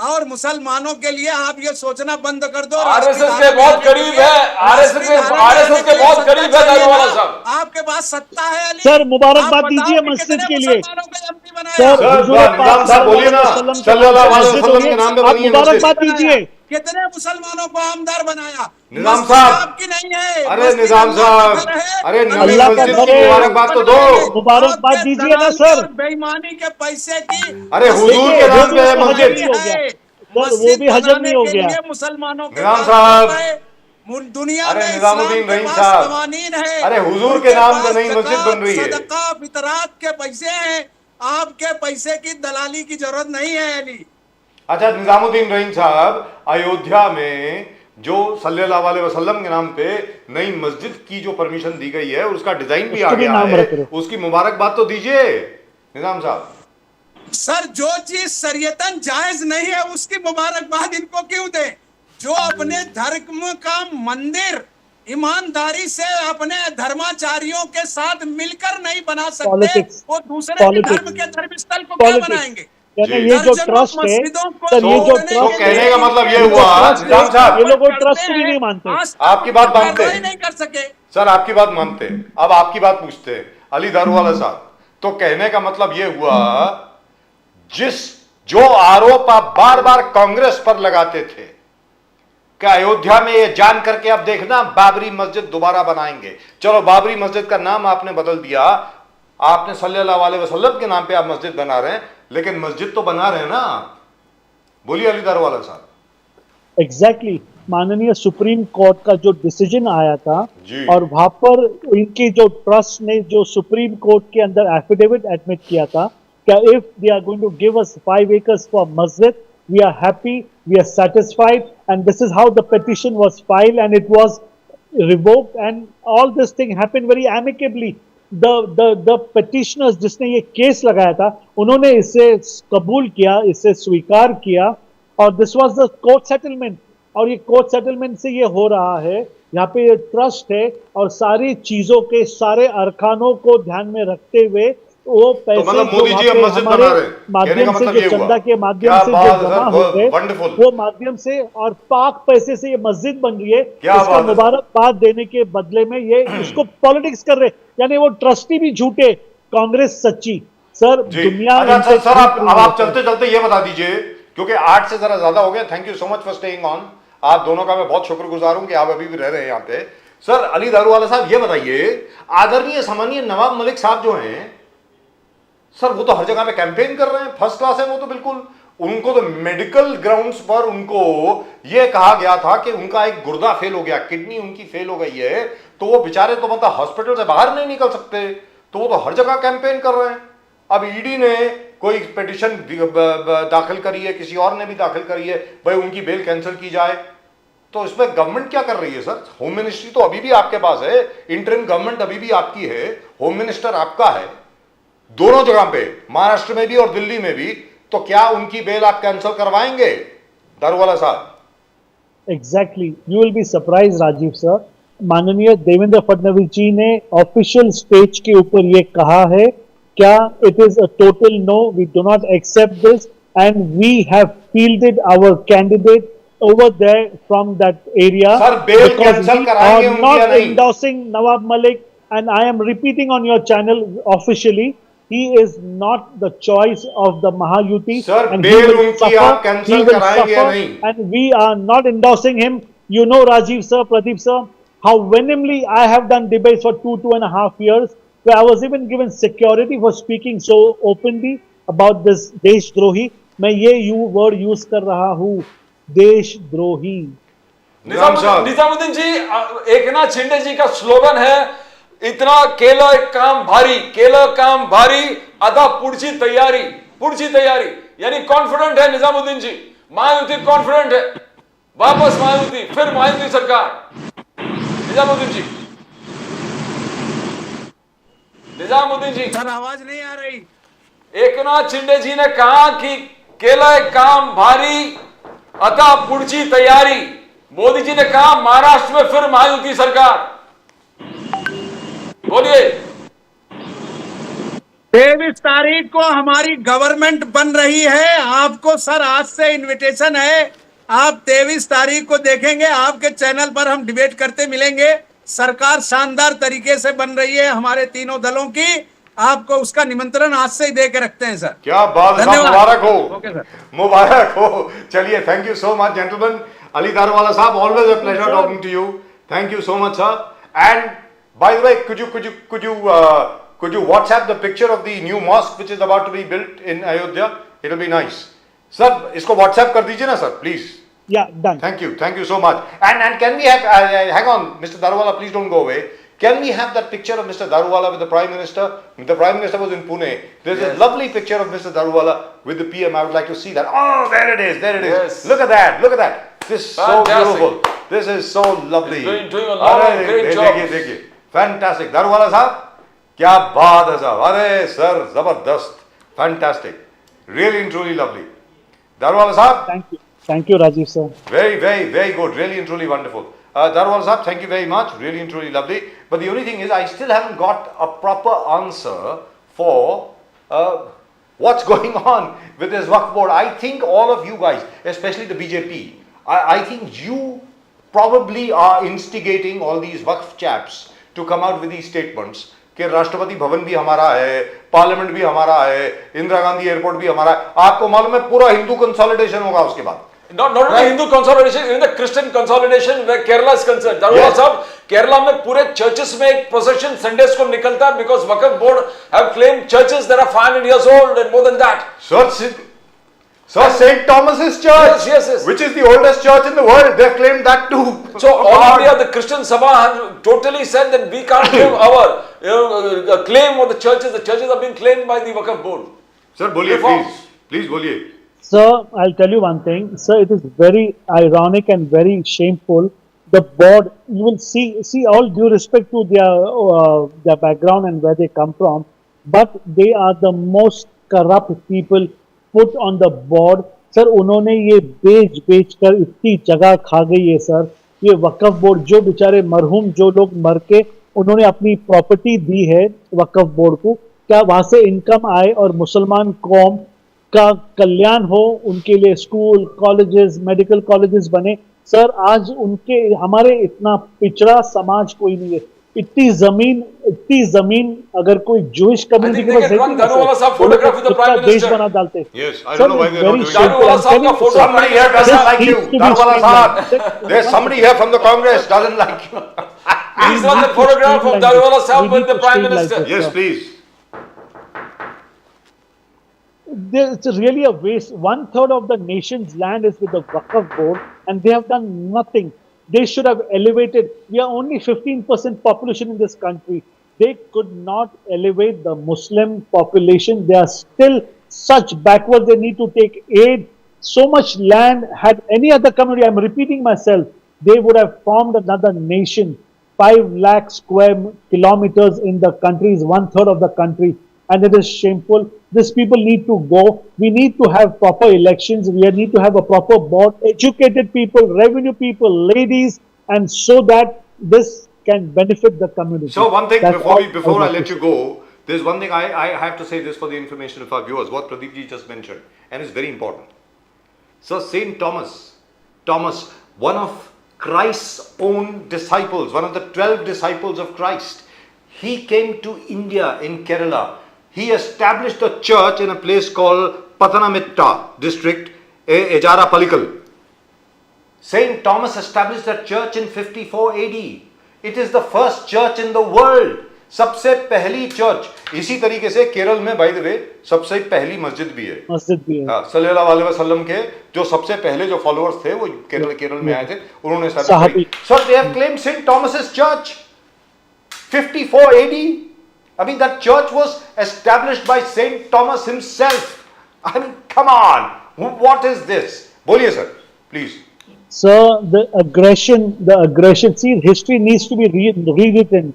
और मुसलमानों के लिए आप ये सोचना बंद कर दो। आरएसएस के बहुत करीब है, आरएसएस के बहुत करीब है दारूवाला साहब। आपके पास सत्ता है अली। सर, मुबारकबाद आप बताओ दीजिए कि मस्जिद कितने के लिए। मुसलमानों को एमपी बनाया? सर, सर, हुजूर निजाम पाक साहब बोलिए ना, सल्लल्लाहु अलैहि वसल्लम के नाम पे आप बनी है मुबारकबाद मस्जिद। दीजिए। कितने मुसलमानों को आमदार बनाया? निजाम मस्जिद साहब, आपकी नहीं है। अरे मस्जिद निजाम अल्लाह का साहब, घर है। अरे नबी अल्लाह का मस्जिद घर की है। मुबारकबाद तो दो। मुबारकबाद आपके दीजिए ना दलाली सर। और बेईमानी के पैसे की अरे हुजूर के नाम पे है वो मस्जिद। हजम नहीं हो गया। सर, वो मस्जिद भी हजम बनाने नहीं हो के गया। लिए मुसलमानों के निजाम पास साहब, बहुत है। दुनिया अरे में निजामुद्दीन इस्लाम के रहीम पास साहब, कवानीन है। अरे हुजूर उनके के नाम पे पास नई मस्जिद ज़कात, बन रही है। सदका, फितरात के पैसे हैं। आपके पैसे की दलाली की जरूरत नहीं है अली। अच्छा निजामुद्दीन रहीम साहब, अयोध्या में जो सल्लल्लाहु अलैहि वसल्लम के नाम पे नई मस्जिद की जो परमिशन दी गई है, उसका डिजाइन भी आ उसको भी गया नाम है, रख रहे। उसकी मुबारकबाद तो दीजिए निजाम साहब। सर, जो चीज शरीयतन जायज नहीं है उसकी मुबारकबाद इनको क्यों दें? जो अपने धर्म का मंदिर ईमानदारी से अपने धर्माचार्यों के साथ मिलकर नहीं बना सकते, Politics. वो दूसरे के Politics. धर्म के धर्मस्थल को क्या Politics. बनाएंगे? यानी जी। ये जो दर्जनों ट्रस्ट है मस्जिदों को सर, ये जो तोड़ने ट्रस्ट के कहने लिए का मतलब ये इनके हुआ, ट्रस्ट निजाम साहब, ये लोग वो करते ट्रस्ट को भी हैं। नहीं मानते। आज तक आपकी बात मानते कार्रवाई हैं। नहीं कर सके। सर आपकी बात मानते हैं। अब आपकी बात पूछते हैं अली दारूवाला साहब। तो कहने का मतलब ये हुआ, जो आरोप आप बार बार कांग्रेस पर लगाते थे कि अयोध्या में ये जान करके अब देखना बाबरी मस्जिद दोबारा बनाएंगे। चलो बाबरी मस्जिद का नाम आपने बदल दिया, आपने सल्लल्लाहु अलैहि वसल्लम के नाम पे आप मस्जिद बना रहे हैं, लेकिन मस्जिद तो बना रहे हैं ना। बोलिए अली दारूवाला साहब। एग्जैक्टली माननीय सुप्रीम कोर्ट का जो डिसीजन आया था जी। और वहां पर इनकी जो ट्रस्ट ने जो सुप्रीम कोर्ट के अंदर एफिडेविट एडमिट किया था कि if they are going to give us 5 acres for masjid, we are happy, we are satisfied, and this is how the petition was filed and it was revoked, and all this thing happened very amicably. The petitioners जिसने ये case लगाया था, उन्होंने इसे कबूल किया, इसे स्वीकार किया, और this was the court settlement. और ये कोर्ट सेटलमेंट से ये हो रहा है, यहाँ पे ये ट्रस्ट है और सारी चीजों के सारे अरकानों को ध्यान में रखते हुए वो पैसे मतलब जो मोदी जी वहाँ अब पे मस्जिद हमारे बना रहे हैं। कहने का माध्यम से मतलब जो ये हुआ। चंदा के माध्यम क्या से बात जो है जमा सर, होते हैं, वंडरफुल। वो माध्यम से और पाक पैसे से ये मस्जिद बन रही है। क्या इसका बात है। मुबारकबाद देने के बदले में ये इसको पॉलिटिक्स कर रहे, यानी वो ट्रस्टी भी झूठे, कांग्रेस सच्ची। सर जी। दुनिया अच्छा इनसे सर, आप झूठ अब रही आप है। चलते चलते ये बता दीजिए, क्योंकि 8 से जरा ज्यादा हो गया। Thank you so much for staying on. आप दोनों का मैं बहुत शुक्रगुजार हूं कि आप अभी भी रह रहे हैं यहाँ पे। सर अली दारूवाला साहब ये बताइए, आदरणीय सम्मानीय नवाब मलिक साहब जो हैं सर, वो तो हर जगह पे कैंपेन कर रहे हैं, फर्स्ट क्लास है वो तो बिल्कुल। उनको तो मेडिकल ग्राउंड्स पर उनको ये कहा गया था कि उनका एक गुर्दा फेल हो गया, किडनी उनकी फेल हो गई है, तो वो बेचारे तो मतलब हॉस्पिटल से बाहर नहीं निकल सकते, तो वो तो हर जगह कैंपेन कर रहे हैं। अब ईडी ने कोई पिटिशन दाखिल करी है, किसी और ने भी दाखिल करी है, भाई उनकी बेल कैंसिल की जाए। तो इसमें गवर्नमेंट क्या कर रही है सर? होम मिनिस्ट्री तो अभी भी आपके पास है, इंटरिम गवर्नमेंट अभी भी आपकी है, होम मिनिस्टर आपका है, दोनों जगह पे, महाराष्ट्र में भी और दिल्ली में भी। तो क्या उनकी बेल आप कैंसिल करवाएंगे दारूवाला साहब? Exactly, you will be surprise Rajiv sir. माननीय देवेंद्र फडणवीस जी ने ऑफिशियल स्टेज के ऊपर ये कहा है, क्या it is a total no, we do not accept this, and we have fielded our candidate over there from that area. Sir, bail because cancel we कराएंगे are उनकी not या नहीं? endorsing Nawab Malik, and I am repeating on your channel officially, he is not the choice of the Mahayuti. Sir, and bail he will उनकी suffer, आप cancel he will कराएंगे या suffer, नहीं? and we are not endorsing him. You know, Rajiv sir, Pradeep sir, how vehemently I have done debates for 2.5 years, where I was even given security for speaking so openly about this देशद्रोही। मैं ये word use कर रहा हूँ, देशद्रोही। निजामुद्दीन जी, एक नाथ शिंदे जी का slogan है, इतना केलं काम भारी, केलं काम भारी, आधा पुढची तैयारी, पुढची तैयारी, यानी कॉन्फिडेंट है निजामुद्दीन जी। मायावती कॉन्फिडेंट है, वापस मायावती, फिर मायावती सरकार। निजामुद्दीन जी, निजामुद्दीन जी, सर आवाज नहीं आ रही। एकनाथ शिंदे जी ने कहा कि केला काम भारी, अतः पुढची तैयारी। मोदी जी ने कहा महाराष्ट्र में फिर मायावती सरकार। बोलिए। 23 तारीख को हमारी गवर्नमेंट बन रही है। आपको सर आज से इनविटेशन है। आप 23 तारीख को देखेंगे, आपके चैनल पर हम डिबेट करते मिलेंगे। सरकार शानदार तरीके से बन रही है हमारे तीनों दलों की। आपको उसका निमंत्रण आज से ही दे के रखते हैं सर। क्या बात है, धन्यवाद। मुबारक हो। Okay sir. मुबारक हो। चलिए, thank you so much gentleman. Ali Daruwalla साहब, always a pleasure talking to you. Thank you so much, sir. And by the way, could you WhatsApp the picture of the new mosque which is about to be built in Ayodhya? It'll be nice. Sir, इसको WhatsApp कर दीजिए ना sir, please. Yeah, done. Thank you so much. And can we have hang on, Mr. Daruwala, please don't go away. Can we have that picture of Mr. Daruwala with the Prime Minister? The Prime Minister was in Pune. There's a lovely picture of Mr. Daruwala with the PM. I would like to see that. Oh, there it is. There it is. Yes. Look at that. Look at that. This is so Fantastic. beautiful. This is so lovely. He's doing a lot of great job. देखिए. Fantastic. Daruwala साहब, क्या बात है साहब. अरे sir, जबरदस्त. Fantastic. Really and truly lovely. Daruwala साहब. Thank you. Thank you, Rajiv sir. Very, very, very good. Really and truly wonderful. Daruwala Sahab, thank you very much. Really and truly lovely. But the only thing is, I still haven't got a proper answer for what's going on with this Waqf board. I think all of you guys, especially the BJP, I think you probably are instigating all these Waqf chaps to come out with these statements कि राष्ट्रपति भवन भी हमारा है, parliament भी हमारा है, Indira Gandhi airport भी हमारा है। आपको मालूम है पूरा हिंदू कंसोलिडेशन होगा उसके बाद। Not only Hindu consolidation, even the Christian consolidation where Kerala is concerned. Daruwala Yes. साहब, केरला में पूरे churches में एक procession Sundays को निकलता है because Waqf board have claimed churches that are 500 years old and more than that. Sir, St. Thomas's Church, Yes. which is the oldest church in the world, they've claimed that too. So Oh, all God. India, the Christian Sabha have totally said that we can't give our claim of the churches. The churches are being claimed by the Waqf board. Sir, बोलिए Reforms. please बोलिए. Sir, I'll tell you one thing. Sir, it is very ironic and very shameful. The board, you will see all due respect to their background and where they come from, but they are the most corrupt people put on the board. Sir उन्होंने ये बेच कर इतनी जगह खा गई है sir. ये वक्फ बोर्ड जो बेचारे मरहूम जो लोग मर के उन्होंने अपनी प्रॉपर्टी दी है वक्फ बोर्ड को, क्या वहां से इनकम आए और मुसलमान कौम का कल्याण हो, उनके लिए स्कूल कॉलेजेस मेडिकल कॉलेजेस बने। सर आज उनके हमारे इतना पिछड़ा समाज कोई नहीं है। इतनी जमीन अगर कोई Jewish community I think they get one Daruwala साहब photograph with the Prime देश Minister. बना डालते। Yes, I don't know why they're not doing that. Daruwala साहब का photo Somebody here doesn't like you, needs to be Daruwala Sahab. streamlined. There's somebody here from the Congress doesn't like you. Please run the photograph of Daruwala Sahab with the Prime Minister. Yes, please. It's really a waste. 1/3 of the nation's land is with the Waqf board, and they have done nothing. They should have elevated. We are only 15% population in this country. They could not elevate the Muslim population. They are still such backwards. They need to take aid. So much land. Had any other community, I'm repeating myself, they would have formed another nation. 5 lakh square kilometers in the country is 1/3 of the country. And it is shameful. These people need to go. We need to have proper elections. We need to have a proper board, educated people, revenue people, ladies, and so that this can benefit the community. So one thing That's before all before I would let like you to go, there's one thing I have to say this for the information of our viewers, what Pradeep ji just mentioned, and it's very important. So Saint Thomas, one of Christ's own disciples, one of the 12 disciples of Christ, he came to India in Kerala. He established a church in a place called Pathanamthitta district, Ejara Palikal. Saint Thomas established that church in 54 AD. It is the first church in the world. सबसे पहली church. इसी तरीके से केरल में by the way सबसे पहली मस्जिद भी है, मस्जिद भी है। सल्लल्लाहु अलैहि वसल्लम के जो सबसे पहले जो फॉलोअर्स थे वो केरल में आए थे, उन्होंने साहबी। So they have claimed Saint Thomas's church 54 AD. I mean, that church was established by Saint Thomas himself. I mean, come on. What is this? बोलिए sir, please. Sir, the aggression, see, history needs to be rewritten.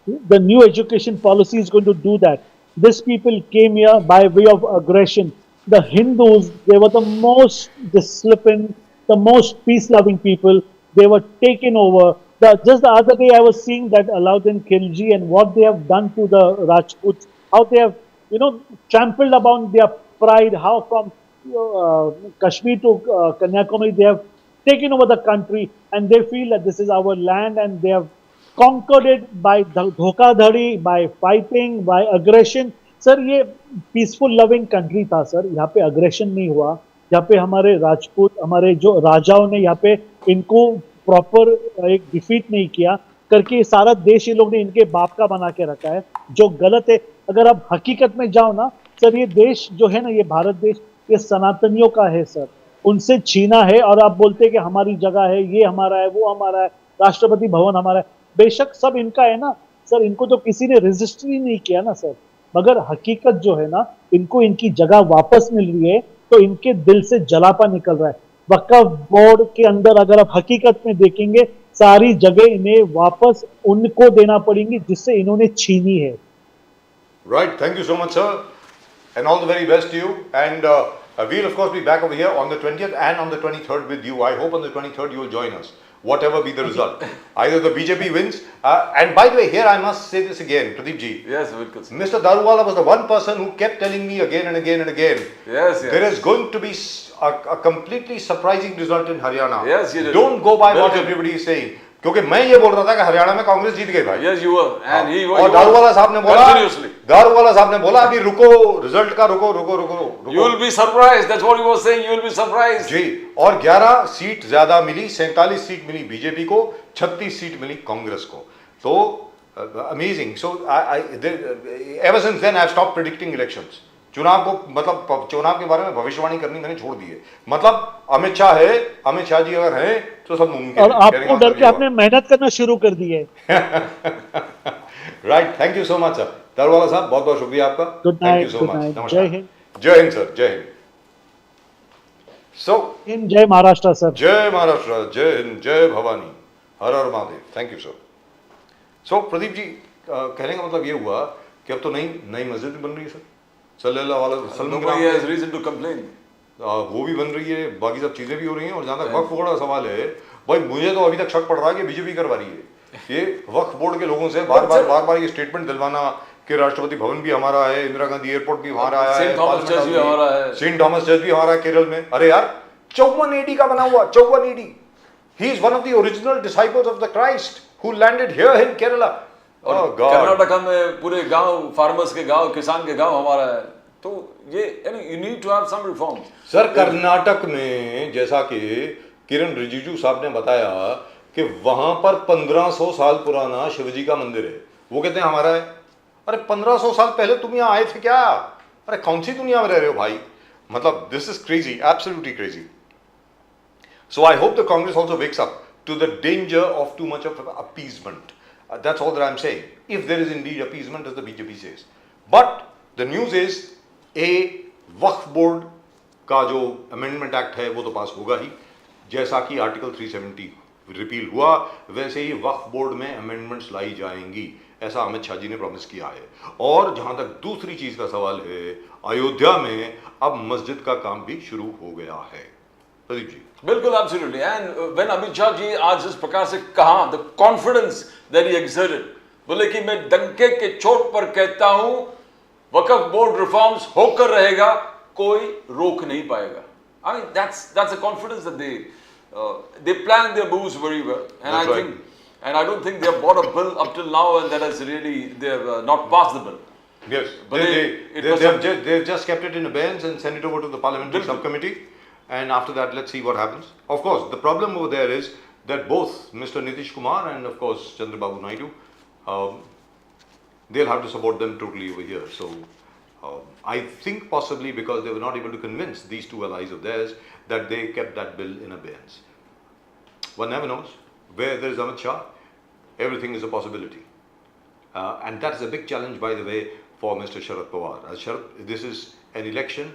The new education policy is going to do that. These people came here by way of aggression. The Hindus, they were the most disciplined, the most peace-loving people. They were taken over. Just the other day, I was seeing that Alauddin Khilji and what they have done to the Rajputs, how they have, trampled upon their pride, how from Kashmir to Kanyakumari, they have taken over the country and they feel that this is our land and they have conquered it by धोखाधड़ी, by fighting, by aggression. Sir ये peaceful loving country था sir, यहाँ पे aggression नहीं हुआ, यहाँ पे हमारे राजपूत, हमारे जो राजाओं ने यहाँ पे इनको प्रॉपर एक डिफीट नहीं किया करके सारा देश ये लोग ने इनके बाप का बना के रखा है, जो गलत है। अगर आप हकीकत में जाओ ना सर, ये देश जो है ना, ये भारत देश, ये सनातनियों का है सर, उनसे छीना है और आप बोलते हैं कि हमारी जगह है, ये हमारा है, वो हमारा है, राष्ट्रपति भवन हमारा है। बेशक सब इनका है ना सर, इनको तो किसी ने रजिस्टर ही नहीं किया ना सर, मगर हकीकत जो है ना, इनको इनकी जगह वापस मिल रही है तो इनके दिल से जलापा निकल रहा है। वक्फ बोर्ड के अंदर अगर आप हकीकत में देखेंगे, सारी जगह इन्हें वापस उनको देना पड़ेंगी जिससे इन्होंने छीनी है। Right, thank you so much, sir, and all the very best to you. And we'll of course be back over here on the 20th and on the 23rd with you. I hope on the 23rd you will join us, whatever be the result. Either the BJP wins, and by the way, here I must say this again, Pradeep ji. Yes, बिल्कुल sir. Mr. Daruwala was the one person who kept telling me again and again and again, Yes, yes. there is going to be a completely surprising result in Haryana. Yes, he did. Don't go by what बिल्कुल। everybody is saying. क्योंकि मैं ये बोल रहा था कि हरियाणा में कांग्रेस जीत गई भाई। Yes, you were, and he was. और दारूवाला साहब ने बोला, Continuously. दारूवाला साहब ने बोला अभी रुको, रिजल्ट का रुको रुको रुको रुको। You will be surprised. That's what he was saying. You will be surprised. जी, और 11 सीट ज्यादा मिली, 47 सीट मिली बीजेपी को, 36 सीट मिली कांग्रेस को। तो amazing. So ever since then I have stopped predicting elections. चुनाव को मतलब चुनाव के बारे में भविष्यवाणी करनी मैंने छोड़ दी है। मतलब अमित शाह है, अमित शाह जी अगर हैं तो सब मुमकिन है। और आपको डर के आपने मेहनत करना शुरू कर दी है। Right, thank you so much sir. Daruwalla साहब बहुत बहुत शुक्रिया आपका। Good thank you night, so good much. Night, नमस्कार। जय हिंद। जय हिंद सर, जय हिंद। सो जय महाराष्ट्र सर। जय महाराष्ट्र, जय हिंद, जय भवानी, हर हर Mahadev. Thank you sir. So Pradeep ji, कहने का मतलब ये हुआ कि अब तो नई मस्जिद बन रही है सर, सल्लल्लाहु अलैहि वसल्लम। Nobody has reason to complain. वो भी बन रही है, बाकी सब चीजें भी हो रही हैं। और जहाँ तक वक्फ बोर्ड का सवाल है, भाई मुझे तो अभी तक शक पड़ रहा है कि बीजेपी करवा रही है। ये वक्फ बोर्ड के लोगों से बार बार ये स्टेटमेंट दिलवाना कि राष्ट्रपति भवन भी हमारा है, इंदिरा गांधी एयरपोर्ट भी हमारा है, सेंट थॉमस चर्च भी हमारा है, सेंट थॉमस चर्च भी हमारा है केरल में। अरे यार 54 AD का बना हुआ, 54 AD। He is one of the original disciples of the Christ who landed here in Kerala. और कर्नाटका में पूरे गांव, फार्मर्स के गांव, किसान के गांव हमारा है। तो ये you need to have some reform sir. Karnataka में जैसा कि किरण रिजिजू साहब ने बताया कि वहां पर 1500 साल पुराना शिवजी का मंदिर है, वो कहते हैं हमारा है। अरे 1500 साल पहले तुम यहाँ आए थे क्या? अरे कौन सी दुनिया में रह रहे हो भाई? मतलब this is crazy, absolutely crazy. So I hope the Congress also wakes up to the danger of too much of appeasement. That's all that I am saying, if there is indeed appeasement as the BJP says. But the news is Waqf board का जो amendment act है वो तो पास होगा ही। जैसा कि article 370 repeal हुआ, वैसे ही वक्फ बोर्ड में अमेंडमेंट्स लाई जाएंगी, ऐसा अमित शाह जी ने प्रॉमिस किया है। और जहां तक दूसरी चीज का सवाल है, अयोध्या में अब मस्जिद का काम भी शुरू हो गया है। प्रदीप जी। बिल्कुल, absolutely. And when Amit Shah ji आज इस प्रकार से कहा, the confidence that he exerted, बोले कि मैं डंके के चोट पर कहता हूं वक्फ बोर्ड रिफॉर्म्स होकर रहेगा, कोई रोक नहीं पाएगा। I mean that's a confidence that they plan their moves very well, and That's I right. think, and I don't think they have brought a bill up till now, and that has really they have not passed the bill. Yes, But they've just kept it in abeyance and sent it over to the parliamentary Bilkul. subcommittee, and after that, let's see what happens. Of course, the problem over there is that both Mr. Nitish Kumar and of course Chandrababu Naidu, they'll have to support them totally over here. So I think possibly because they were not able to convince these two allies of theirs that they kept that bill in abeyance. One never knows. Where there is Amit Shah, everything is a possibility. And that is a big challenge, by the way, for Mr. Sharad Pawar. This is an election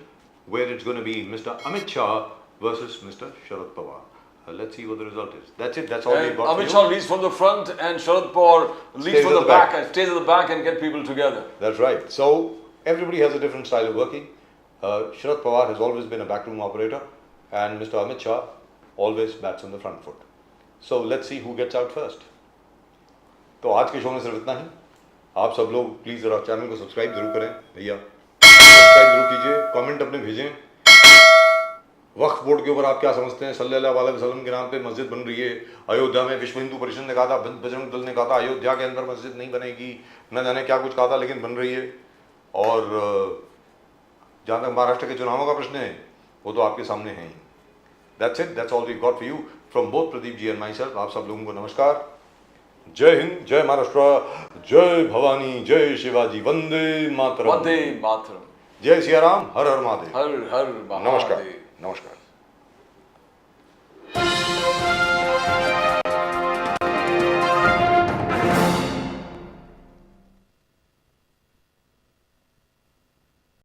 where it's going to be Mr. Amit Shah versus Mr. Sharad Pawar. Let's see what the result is. That's it. That's all we've And got for Amit you. Shah leads from the front and Sharad Pawar leads Stays from at the the back back. and stays at the back and get people together. That's right. So everybody has a different style of working. Sharad Pawar has always been a backroom operator, and Mr. Amit Shah always bats on the front foot. So let's see who gets out first. तो आज के show में सिर्फ इतना ही. आप सब लोग please ज़रा चैनल को सब्सक्राइब जरूर करें भैया. सब्सक्राइब जरूर कीजिए, कमेंट अपने भेजें. वक्फ बोर्ड के ऊपर आप क्या समझते हैं? सल्लल्लाहु अलैहि वसल्लम के नाम पे मस्जिद बन रही है अयोध्या में. विश्व हिंदू परिषद ने कहा था, बजरंग दल ने कहा था अयोध्या के अंदर मस्जिद नहीं बनेगी, न जाने क्या कुछ कहा था, लेकिन बन रही है. और जहाँ तक महाराष्ट्र के चुनावों का प्रश्न है वो तो आपके सामने है ही. That's it. That's all we got for you from both Pradeep ji and myself. आप सब लोगों को नमस्कार. जय हिंद, जय महाराष्ट्र, जय भवानी, जय शिवाजी, वंदे मातरम. Vande Mataram. जय सिया राम, हर हर महादेव. Har Har नमस्कार. Mahadev. नमस्कार.